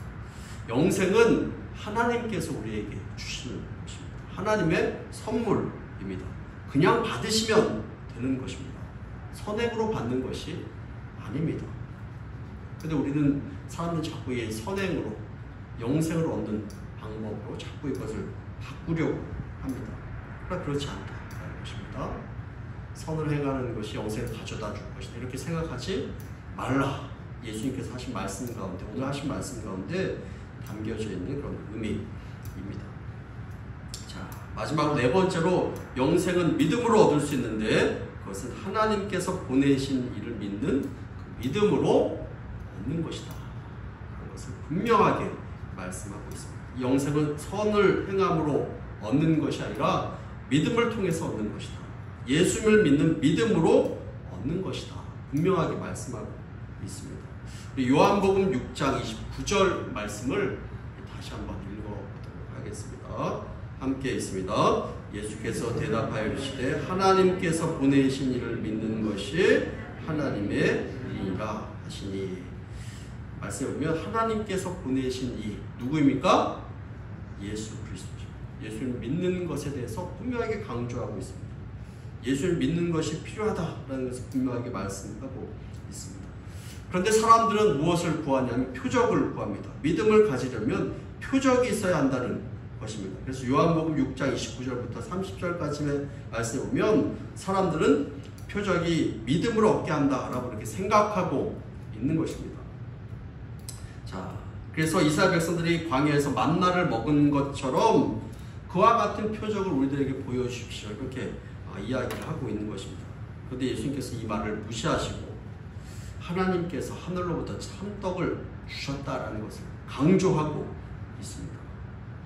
영생은 하나님께서 우리에게 주시는 것입니다. 하나님의 선물입니다. 그냥 받으시면 되는 것입니다. 선행으로 받는 것이 아닙니다. 근데 우리는 사람들은 자꾸 이 선행으로 영생을 얻는 방법으로 자꾸 이것을 바꾸려고 합니다. 그러나 그렇지 않다는 것입니다. 선을 행하는 것이 영생을 가져다 줄 것이다 이렇게 생각하지 말라. 예수님께서 하신 말씀 가운데, 오늘 하신 말씀 가운데 담겨져 있는 그런 의미입니다. 자, 마지막으로 네 번째로 영생은 믿음으로 얻을 수 있는데 그것은 하나님께서 보내신 이를 믿는 그 믿음으로 얻는 것이다 라는 것을 분명하게 말씀하고 있습니다. 이 영생은 선을 행함으로 얻는 것이 아니라 믿음을 통해서 얻는 것이다. 예수님을 믿는 믿음으로 얻는 것이다. 분명하게 말씀하고 있습니다. 요한복음 6장 29절 말씀을 다시 한번 읽어보도록 하겠습니다. 함께 있습니다. 예수께서 대답하여 이르시되 하나님께서 보내신 이를 믿는 것이 하나님의 일이라 하시니. 말씀에 보면 하나님께서 보내신 이 누구입니까? 예수 그리스도죠. 예수를 믿는 것에 대해서 분명하게 강조하고 있습니다. 예수를 믿는 것이 필요하다라는 것을 분명하게 말씀하고 있습니다. 그런데 사람들은 무엇을 구하냐면 표적을 구합니다. 믿음을 가지려면 표적이 있어야 한다는 것입니다. 그래서 요한복음 6장 29절부터 30절까지의 말씀에 보면 사람들은 표적이 믿음을 얻게 한다라고 이렇게 생각하고 있는 것입니다. 자, 그래서 이스라엘 백성들이 광야에서 만나를 먹은 것처럼 그와 같은 표적을 우리들에게 보여주십시오 이렇게 이야기를 하고 있는 것입니다. 그런데 예수님께서 이 말을 무시하시고 하나님께서 하늘로부터 참떡을 주셨다라는 것을 강조하고 있습니다.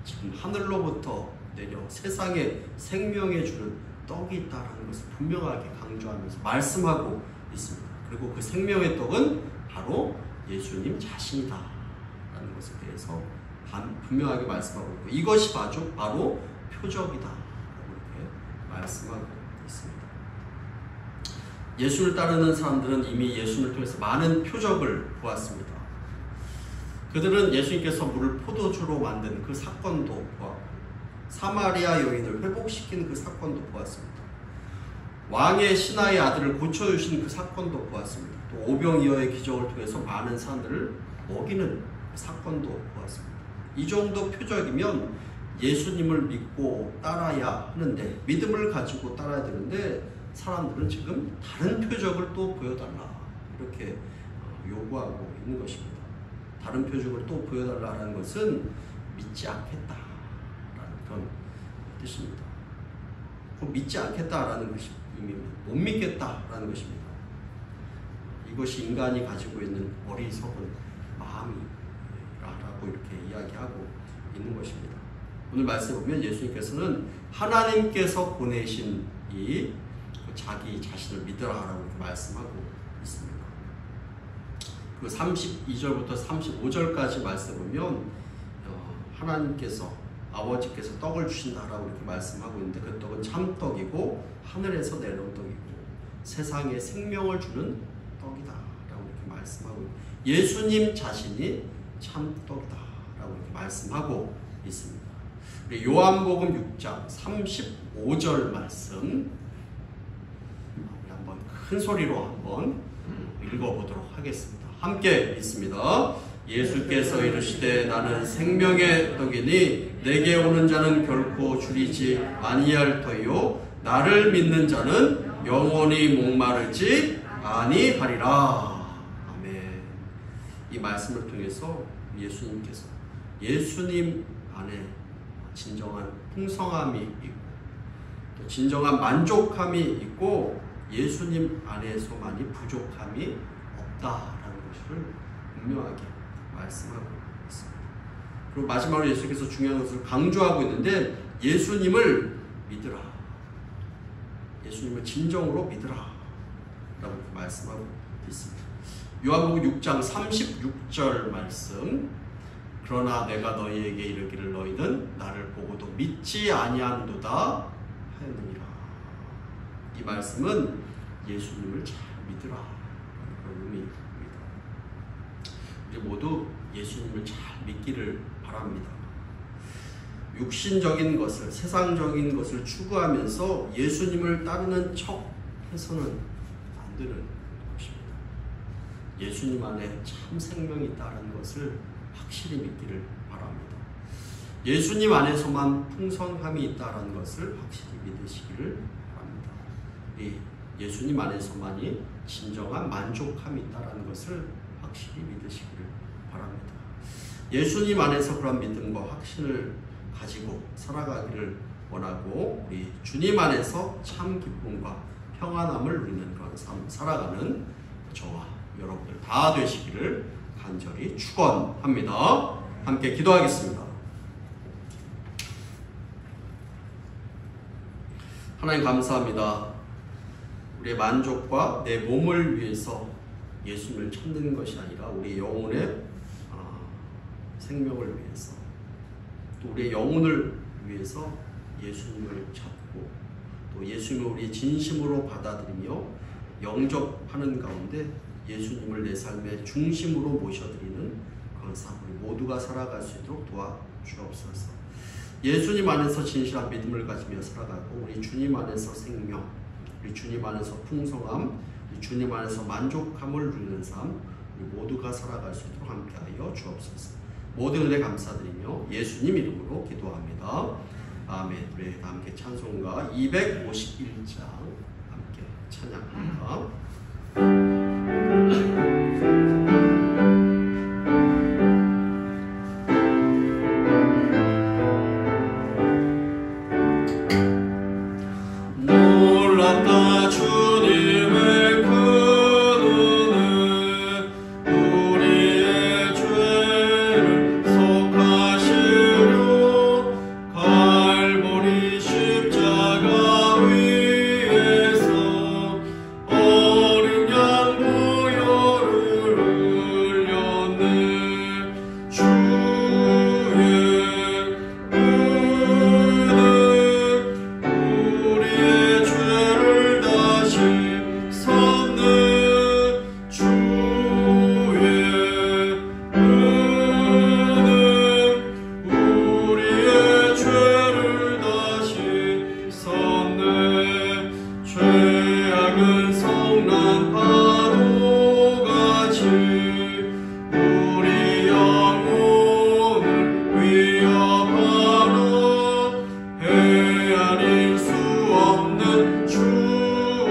지금 하늘로부터 내려 세상에 생명에 주는 떡이 있다라는 것을 분명하게 강조하면서 말씀하고 있습니다. 그리고 그 생명의 떡은 바로 예수님 자신이다 라는 것에 대해서 분명하게 말씀하고 있고 이것이 바로 표적이다 라고 이렇게 말씀하고 있습니다. 예수를 따르는 사람들은 이미 예수를 통해서 많은 표적을 보았습니다. 그들은 예수님께서 물을 포도주로 만든 그 사건도 보았고 사마리아 여인을 회복시킨 그 사건도 보았습니다. 왕의 신하의 아들을 고쳐주신 그 사건도 보았습니다. 또 오병이어의 기적을 통해서 많은 사람들을 먹이는 사건도 보았습니다. 이 정도 표적이면 예수님을 믿고 따라야 하는데 믿음을 가지고 따라야 되는데 사람들은 지금 다른 표적을 또 보여달라 이렇게 요구하고 있는 것입니다. 다른 표적을 또 보여달라는 것은 믿지 않겠다라는 그런 뜻입니다. 믿지 않겠다라는 것이 의미입니다. 못 믿겠다라는 것입니다. 이것이 인간이 가지고 있는 어리석은 마음이라고 이렇게 이야기하고 있는 것입니다. 오늘 말씀에 보면 예수님께서는 하나님께서 보내신 이 자기 자신을 믿으라라고 이렇게 말씀하고 있습니다. 그 32절부터 35절까지 말씀 보면 하나님께서 아버지께서 떡을 주신다라고 이렇게 말씀하고 있는데 그 떡은 참떡이고 하늘에서 내려온 떡이고 세상에 생명을 주는 떡이다라고 이렇게 말씀하고 예수님 자신이 참떡이다라고 이렇게 말씀하고 있습니다. 우리 요한복음 6장 35절 말씀 우리 한번 큰 소리로 한번 읽어보도록 하겠습니다. 함께 읽습니다. 예수께서 이르시되 나는 생명의 떡이니 내게 오는 자는 결코 줄이지 아니할 터이요 나를 믿는 자는 영원히 목마르지 아니하리라. 아멘. 이 말씀을 통해서 예수님께서 예수님 안에 진정한 풍성함이 있고 또 진정한 만족함이 있고 예수님 안에서만이 부족함이 없다라는 것을 분명하게 말씀하고 있습니다. 그리고 마지막으로 예수께서 중요한 것을 강조하고 있는데 예수님을 믿으라. 예수님을 진정으로 믿으라 라고 말씀하고 있습니다. 요한복음 6장 36절 말씀 그러나 내가 너희에게 이르기를 너희는 나를 보고도 믿지 아니하는도다 하였느니라. 이 말씀은 예수님을 잘 믿으라 그런 의미입니다. 우리 모두 예수님을 잘 믿기를 바랍니다. 육신적인 것을 세상적인 것을 추구하면서 예수님을 따르는 척 해서는 안 되는 것입니다. 예수님 안에 참 생명이 있다는 것을 확실히 믿기를 바랍니다. 예수님 안에서만 풍성함이 있다는 것을 확실히 믿으시기를 바랍니다. 이 예수님 안에서만이 진정한 만족함이 있다는 것을 확실히 믿으시기를 바랍니다. 예수님 안에서 그런 믿음과 확신을 가지고 살아가기를 원하고 우리 주님 안에서 참 기쁨과 평안함을 누리는 그런 삶 살아가는 저와 여러분들 다 되시기를 간절히 축원합니다. 함께 기도하겠습니다. 하나님 감사합니다. 우리의 만족과 내 몸을 위해서 예수님을 찾는 것이 아니라 우리 영혼의 생명을 위해서 또 우리의 영혼을 위해서 예수님을 찾고 또 예수님을 우리 진심으로 받아들이며 영접하는 가운데 예수님을 내 삶의 중심으로 모셔드리는 그런 삶 우리 모두가 살아갈 수 있도록 도와주옵소서. 예수님 안에서 진실한 믿음을 가지며 살아가고 우리 주님 안에서 생명, 우리 주님 안에서 풍성함, 우리 주님 안에서 만족함을 누리는 삶 우리 모두가 살아갈 수 있도록 함께하여 주옵소서. 모든 은혜 감사드리며 예수님 이름으로 기도합니다. 아멘. 우리 함께 찬송가 251장 함께 찬양합니다. 놀랐다 주님의 큰 은혜 우리의 죄를 속하시려 갈보리 십자가 위에서 어린 양 보혈을 흘렸네. 주의 우리의 죄를 다시 섰네. 주의 우리의 죄를 다시 섰네. 죄악은 성난 파도같이 우리 영혼을 위협하나 헤아릴 수 없는 주의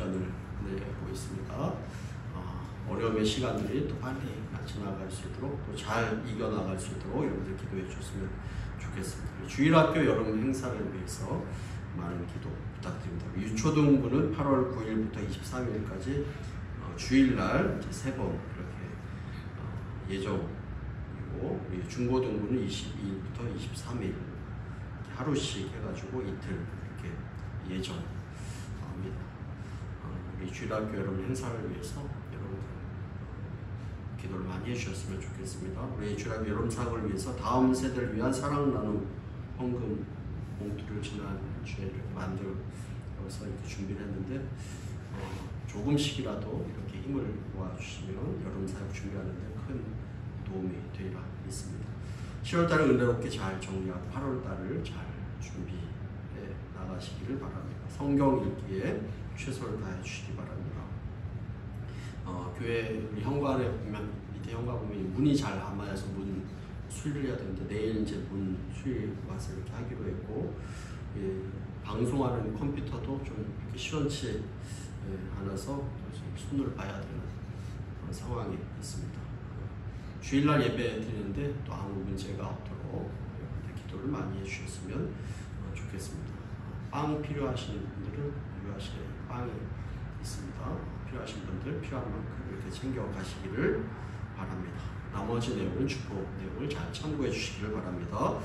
시간을 보내고 있습니다. 어려움의 시간들이 또 빨리 지나갈 수 있도록 또 잘 이겨나갈 수 있도록 여러분들 기도해 주셨으면 좋겠습니다. 주일학교 여름 행사를 위해서 많은 기도 부탁드립니다. 유초등부는 8월 9일부터 23일까지 주일날 이제 3번 이렇게 예정이고, 우리 중고등부는 22일부터 23일 하루씩 해가지고 이틀 이렇게 예정합니다. 우리 주일학교 여러분 행사를 위해서 여러분들 기도를 많이 해주셨으면 좋겠습니다. 우리 주일학교 여름 사역을 위해서 다음 세대를 위한 사랑 나눔 헌금 봉투를 지난 주에 이렇게 만들어서 이렇게 준비를 했는데, 조금씩이라도 이렇게 힘을 모아주시면 여름 사역 준비하는데 큰 도움이 되리라 믿습니다. 10월달을 은혜롭게 잘 정리하고 8월달을 잘 준비해 나가시기를 바랍니다. 성경 읽기에 최선을 다해 주시기 바랍니다. 교회 우리 현관에 보면, 밑에 현관 보면 문이 잘 안 맞아서 문 수리를 해야 되는데 내일 이제 문 수리 와서 이렇게 하기로 했고, 방송하는 컴퓨터도 좀 이렇게 시원치 않아서 손을 봐야 되는 그런 상황이 있습니다. 주일날 예배 드리는데 또 아무 문제가 없도록 기도를 많이 해주셨으면 좋겠습니다. 빵 필요하신 분들은 유아실에 빵이 있습니다. 필요하신 분들 필요한 만큼 이렇게 챙겨 가시기를 바랍니다. 나머지 내용은 축복 내용을 잘 참고해 주시기를 바랍니다.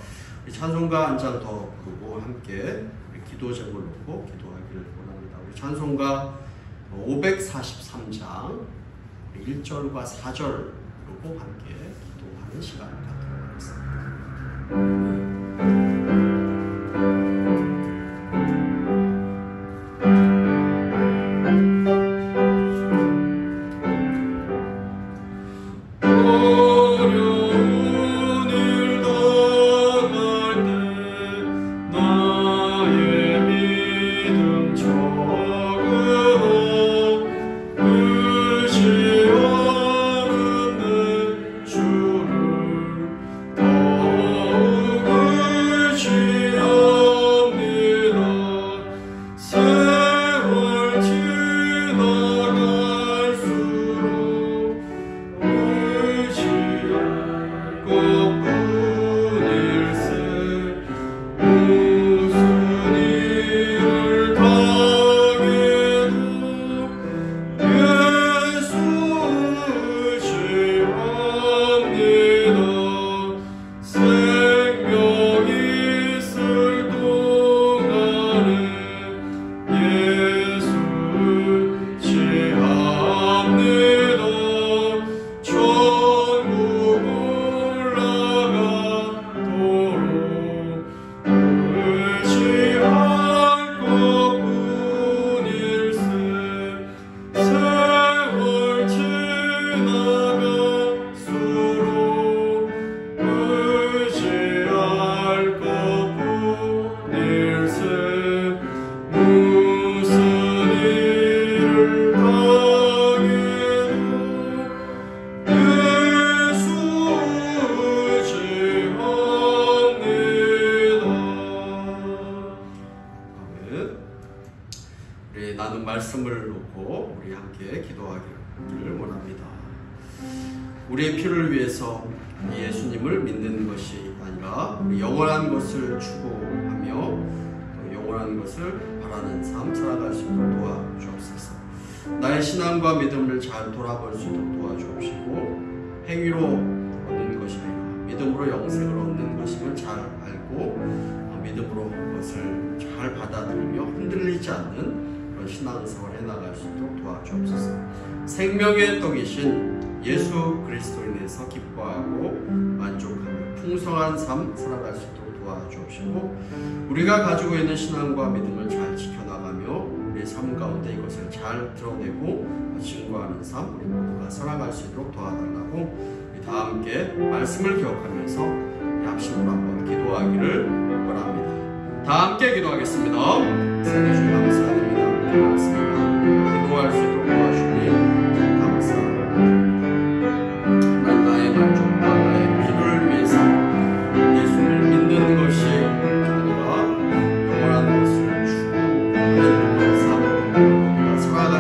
우리 찬송가 한 장 더 부르고 함께 우리 기도 제목을 놓고 기도하기를 원합니다. 우리 찬송가 543장 1절과 4절 놓고 함께 기도하는 시간을 갖도록 하겠습니다. 나눈 말씀을 놓고 우리 함께 기도하기를 원합니다. 우리의 필요를 위해서 예수님을 믿는 것이 아니라 우리 영원한 것을 추구하며 또 영원한 것을 바라는 삶 살아갈 수 있도록 도와주옵소서. 나의 신앙과 믿음을 잘 돌아볼 수 있도록 도와주옵시고, 행위로 얻는 것이 아니라 믿음으로 영생을 얻는 것임을 잘 알고 믿음으로 그것을 잘 받아들이며 흔들리지 않는 그런 신앙생활을 해나갈 수 있도록 도와주옵소서. 생명의 떡이신 예수 그리스도로 인해서 기뻐하고 만족하며 풍성한 삶 살아갈 수 있도록 도와주옵시고, 우리가 가지고 있는 신앙과 믿음을 잘 지켜나가며 우리의 삶 가운데 이것을 잘 드러내고 증거하는 삶 우리 모두가 살아갈 수 있도록 도와달라고 우리 다 함께 말씀을 기억하면서 합심으로 한번 기도하기를 원합니다. 다 함께 기도하겠습니다. 사랑해 주님 감사드립니다. 기도할 수 있도록 도와주니 감사합니다. 난 나의 만족과 나의 필요를 위해서 예수를 믿는 것이 아니라 영원한 것을 추구하는 삶을 살아갈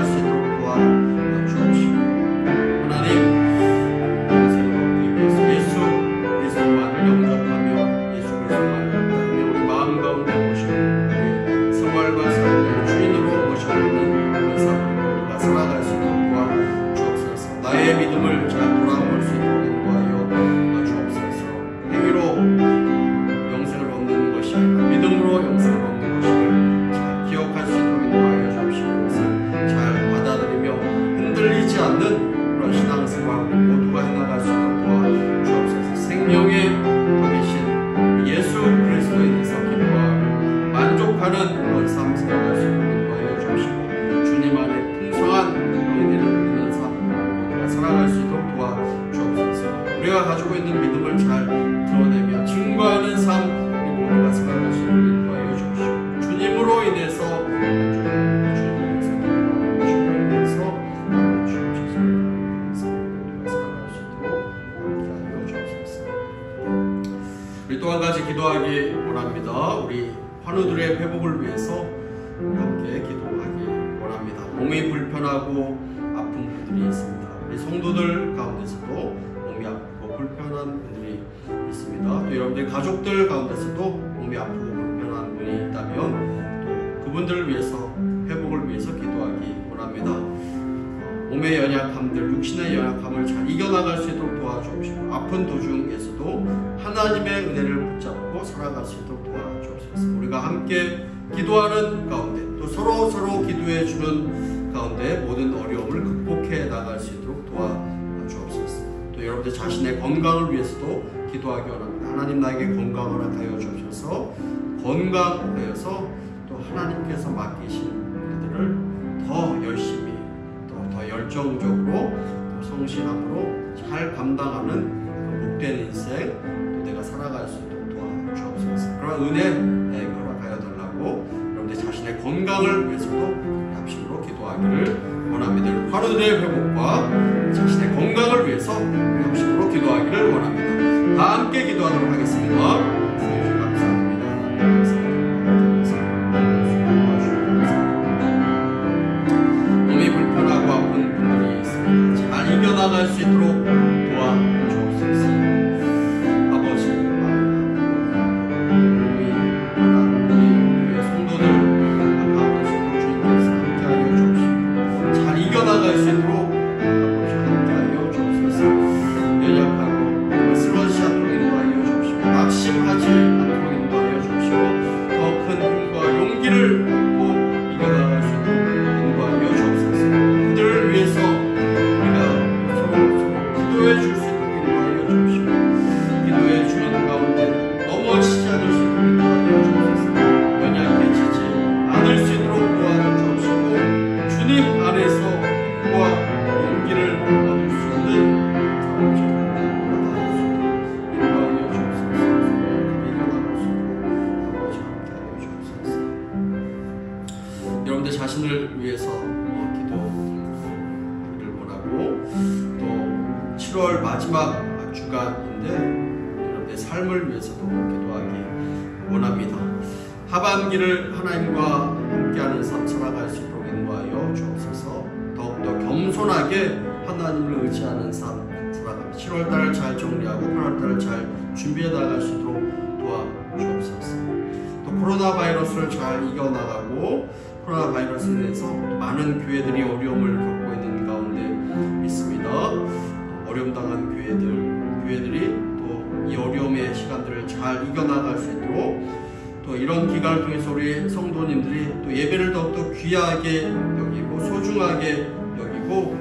원합니다. 우리 환우들의 회복을 위해서 함께 기도하기 원합니다. 몸이 불편하고 아픈 분들이 있습니다. 우리 성도들 가운데서도 몸이 아프고 불편한 분들이 있습니다. 또 여러분들 가족들 가운데서도 몸이 아프고 불편한 분이 있다면 또 그분들을 위해서 회복을 위해서 기도하기 원합니다. 몸의 연약함들, 육신의 연약함을 잘 이겨나갈 수 있도록 도와주옵시고 아픈 도중에서도 하나님의 은혜를 붙잡고 살아갈 수 있도록 도와주옵소서. 우리가 함께 기도하는 가운데 또 서로 기도해 주는 가운데 모든 어려움을 극복해 나갈 수 있도록 도와주옵소서. 또 여러분들 자신의 건강을 위해서도 기도하기 원합니다. 하나님 나에게 건강을 허락하여 주옵소서. 건강하여서 또 하나님께서 맡기신 그들을 더 열심히 더 열정적으로 또 성실함으로 잘 감당하는 복된 인생 또 내가 살아갈 수 있도록 도와주옵소서. 그런 은혜 내게 허락하여 달라고 여러분들 자신의 건강을 위해서도 합심으로 기도하기를 원합니다. 환우들의 회복과 자신의 건강을 위해서 합심으로 기도하기를 원합니다. 다 함께 기도하도록 하겠습니다. 주님 감사합니다. 몸이 불편하고 아픈 분들이 있습니다. 잘 이겨나갈 수 있도록 도와주옵소서. 아버지, 우리 교회 성도들 가운데서도 주님께서 함께하여 주옵시고 잘 이겨나갈 수 있도록 아버지 함께하여 주옵소서. 연약하고 쓰러지지 않도록 인도하여 주옵시고 낙심하지 않도록 인도하여 주옵시고 더 큰 힘과 용기를 얻고 이겨나갈 수 있도록 인도하여 주옵소서. 그들을 위해서 우리가 서로 기도해 줄 수 있도록 인도하여 주옵시고 기도해 주는 가운데 넘어지지 않을 수 있도록 인도하여 주옵소서. 연약해지지 않을 수 있도록 도와주옵시고 주님 안에서 힘과 용기를 얻을 수 있는 여러분들 자신을 위해서 기도하기를 원하고 또 7월 마지막 주간인데 여러분의 삶을 위해서도 기도하기 원합니다. 하반기를 하나님과 함께하는 삶 살아갈 수 있도록 인도하여 주옵소서. 더욱더 겸손하게 하나님을 의지하는 삶 살아갑니다. 7월달을 잘 정리하고 8월달을 잘 준비해 나갈 수 있도록 도와주옵소서. 또 코로나 바이러스를 잘 이겨나가고 코로나 바이러스에 대해서 많은 교회들이 어려움을 겪고 있는 가운데 있습니다. 어려움 당한 교회들이 또 이 어려움의 시간들을 잘 이겨나갈 수 있도록 또 이런 기간을 통해서 우리 성도님들이 또 예배를 더욱더 귀하게 여기고 소중하게 여기고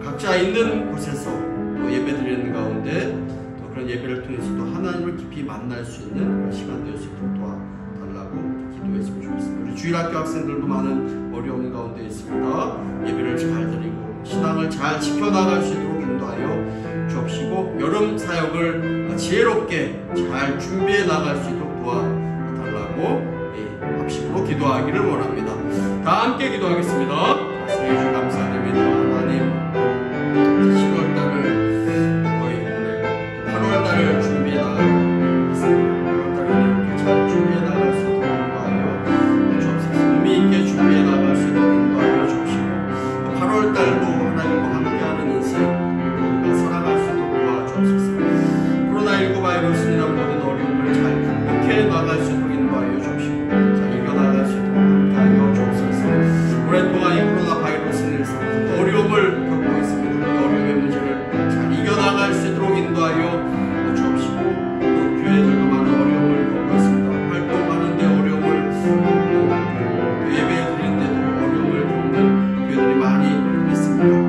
각자 있는 곳에서 또 예배드리는 가운데 또 그런 예배를 통해서 또 하나님을 깊이 만날 수 있는 그런 시간 될 수 있도록 도와달라고 기도했으면 좋겠습니다. 우리 주일학교 학생들도 많은 어려움 가운데 있습니다. 예배를 잘 드리고 신앙을 잘 지켜나갈 수 있도록 인도하여 주옵시고 여름 사역을 지혜롭게 잘 준비해 나갈 수 있도록 도와달라고 합심으로 기도하기를 원합니다. 다 함께 기도하겠습니다. 주님 감사드립니다. 하나님 7월달을 거의 오늘 8월달을 준비해 나가고 있습니다. 8월달을 이렇게 잘 준비해 나갈 수 있도록 인도하여 주옵소서. 의미 있게 준비해 나갈 수 있도록 인도하여 주옵시고 8월달도 하나님과 함께하는 인생 우리가 살아갈 수 있도록 도와주옵소서. 코로나19 바이러스나 모든 어려움을 잘 극복해 나갈 수 있도록 인도하여 주옵시고 잘 이겨나갈 수 있도록 함께하여 주옵소서. 오랫동안 이 코로나 바이러스에 대해서 어려움을 겪고 있습니다. 이 어려움의 문제를 잘 이겨나갈 수 있도록 인도하여 주옵시고 또 교회들도 많은 어려움을 겪고 있습니다. 활동하는데 어려움을 또 예배 드리는데도 어려움을 겪는 교회들이 많이 있습니다.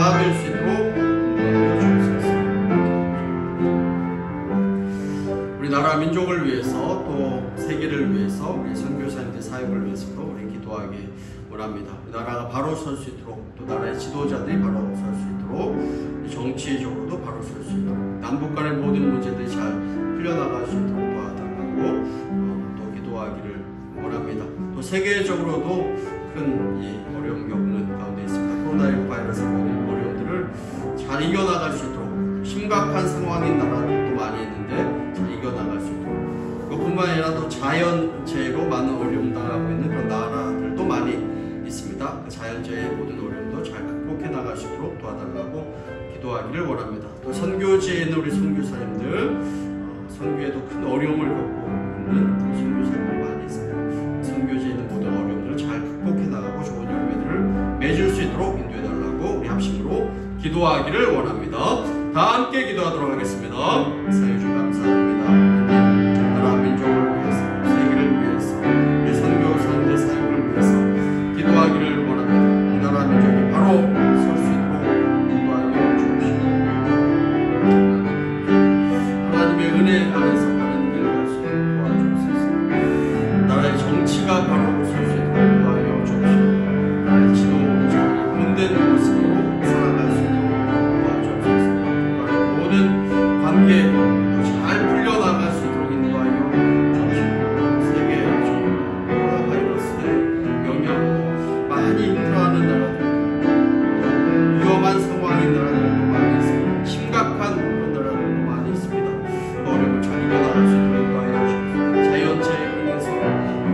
다 될 수 있도록 인도하여 주옵소서. 우리나라 민족을 위해서 또 세계를 위해서 우리 선교사님들 사역을 위해서도 우리 기도하기 원합니다. 나라가 바로 설 수 있도록 또 나라의 지도자들이 바로 설 수 있도록 정치적으로도 바로 설 수 있도록 남북 간의 모든 문제들이 잘 풀려나갈 수 있도록 도와달라고 또 기도하기를 원합니다. 또 세계적으로도 큰 이 어려움 겪는 가운데 있습니다. 코로나19 바이러스 모든 어려움들을 잘 이겨나갈 수 있도록 심각한 상황인 나라들도 많이 있는데 잘 이겨나갈 수 있도록 그것뿐만 아니라 또 자연재해로 많은 어려움 당하고 있는 그런 나라들도 많이 있습니다. 그 자연재해의 모든 어려움도 잘 극복해 나갈 수 있도록 도와달라고 기도하기를 원합니다. 또 선교지에 있는 우리 선교사님들 선교에도 큰 어려움을 겪고 있는 선교사님들 많이 있습니다. 선교지에 있는 모든 어려움들을 잘 극복해 나가고 좋은 열매들을 맺을 수 있도록 인도해 달라고 우리 합심으로 기도하기를 원합니다. 다 함께 기도하도록 하겠습니다. 사유주 감사드립니다. 나라 민족을 위해서 세계를 위해서 우리 선교사님들 사역을 위해서 기도하기를 원합니다. 이 나라 민족이 바로 설 수 있도록 인도하여 주옵시고 하나님의 은혜 안에서 바른 길을 갈 수 있도록 도와주옵소서. 나라의 정치가 바로 설 수 있도록 인도하여 주옵시고 나라의 지도자들이 본된 모습으로 살아갈 수 있도록 도와주옵소서. 나라의 모든 관계도 잘 풀려나갈 수 있도록 인도하여 주옵시고 세계적으로 코로나 바이러스의 영향으로 많이 힘들어하는 나라들 위험한 상황인 나라들도 많이 있습니다. 심각한 그런 나라들도 많이 있습니다. 어려움을 잘 이겨나갈 수 있도록 인도하여 주옵소서. 자연재해로 인해서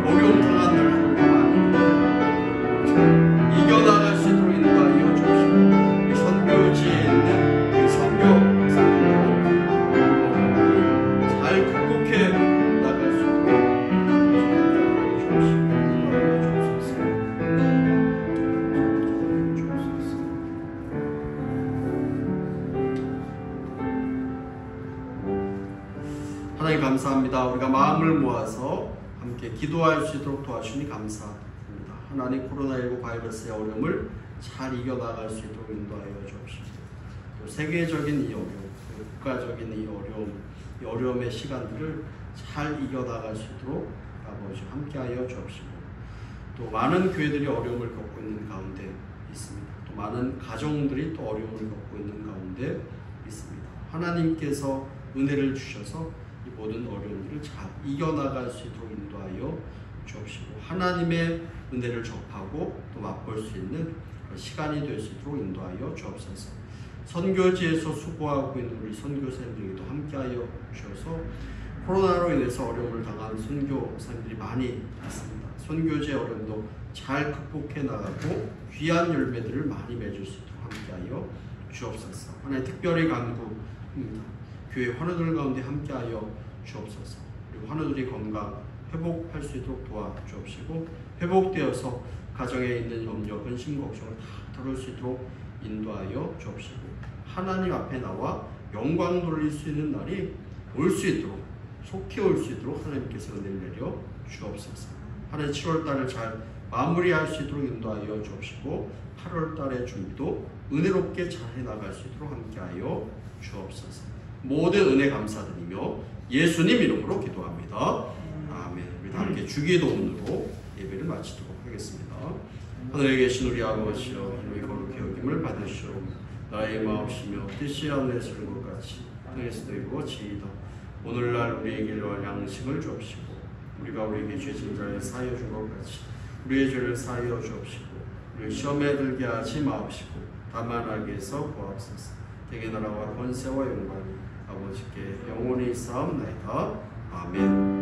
어려움 당한 나라들도 많이 잘 이겨나갈 수 있도록 인도하여 주옵시고 이 선교지에 있는 이 선교사님들 잘 극복해 나갈 수 있도록 인도하여 주옵시고 인도하여 주옵소서. 하나님 감사합니다. 우리가 마음을 모아서 함께 기도할 수 있도록 도와주니 감사합니다. 하나님 코로나19 바이러스의 어려움을 잘 이겨나갈 수 있도록 인도하여 주옵시고 또 세계적인 이 어려움, 국가적인 이 어려움의 시간들을 잘 이겨나갈 수 있도록 아버지 함께하여 주옵시고 또 많은 교회들이 어려움을 겪고 있는 가운데 있습니다. 또 많은 가정들이 또 어려움을 겪고 있는 가운데 있습니다. 하나님께서 은혜를 주셔서 이 모든 어려움들을 잘 이겨나갈 수 있도록 인도하여 주옵시고 하나님의 은혜를 접하고 또 맛볼 수 있는 시간이 될 수 있도록 인도하여 주옵소서. 선교지에서 수고하고 있는 우리 선교사님들에게도 함께하여 주셔서 코로나로 인해서 어려움을 당한 선교사님들이 많이 있습니다. 선교지의 어려움도 잘 극복해 나가고 귀한 열매들을 많이 맺을 수 있도록 함께하여 주옵소서. 하나님 특별히 간구입니다. 교회 환우들 가운데 함께하여 주옵소서. 그리고 환우들이 건강 회복할 수 있도록 도와주옵시고 회복되어서 가정에 있는 염려, 근심, 걱정을 다 털을 수 있도록 인도하여 주옵시고 하나님 앞에 나와 영광 돌릴 수 있는 날이 올 수 있도록 속히 올 수 있도록 하나님께서 은혜를 내려 주옵소서. 하나님 7월달을 잘 마무리할 수 있도록 인도하여 주옵시고 8월달의 준비도 은혜롭게 잘 해나갈 수 있도록 함께하여 주옵소서. 모든 은혜 감사드리며 예수님 이름으로 기도합니다. 아멘. 우리 다 함께 주기도문으로 예배를 마치도록 하겠습니다. 하늘에 계신 우리 아버지여 이름이 거룩히 여김을 받으시오며 나의 마음이며 뜻이 하늘에서 이룬 것 같이 땅에서도 이루어지이다. 오늘날 우리에게 일용할 양식을 주옵시고 우리가 우리에게 죄진 자를 사하여 준 것 같이 우리의 죄를 사하여 주옵시고 우리 시험에 들게 하지 마옵시고 다만 악에서 구하옵소서. 대개 나라와 권세와 영광이 아버지께 영원히 있사옵나이다. 아멘.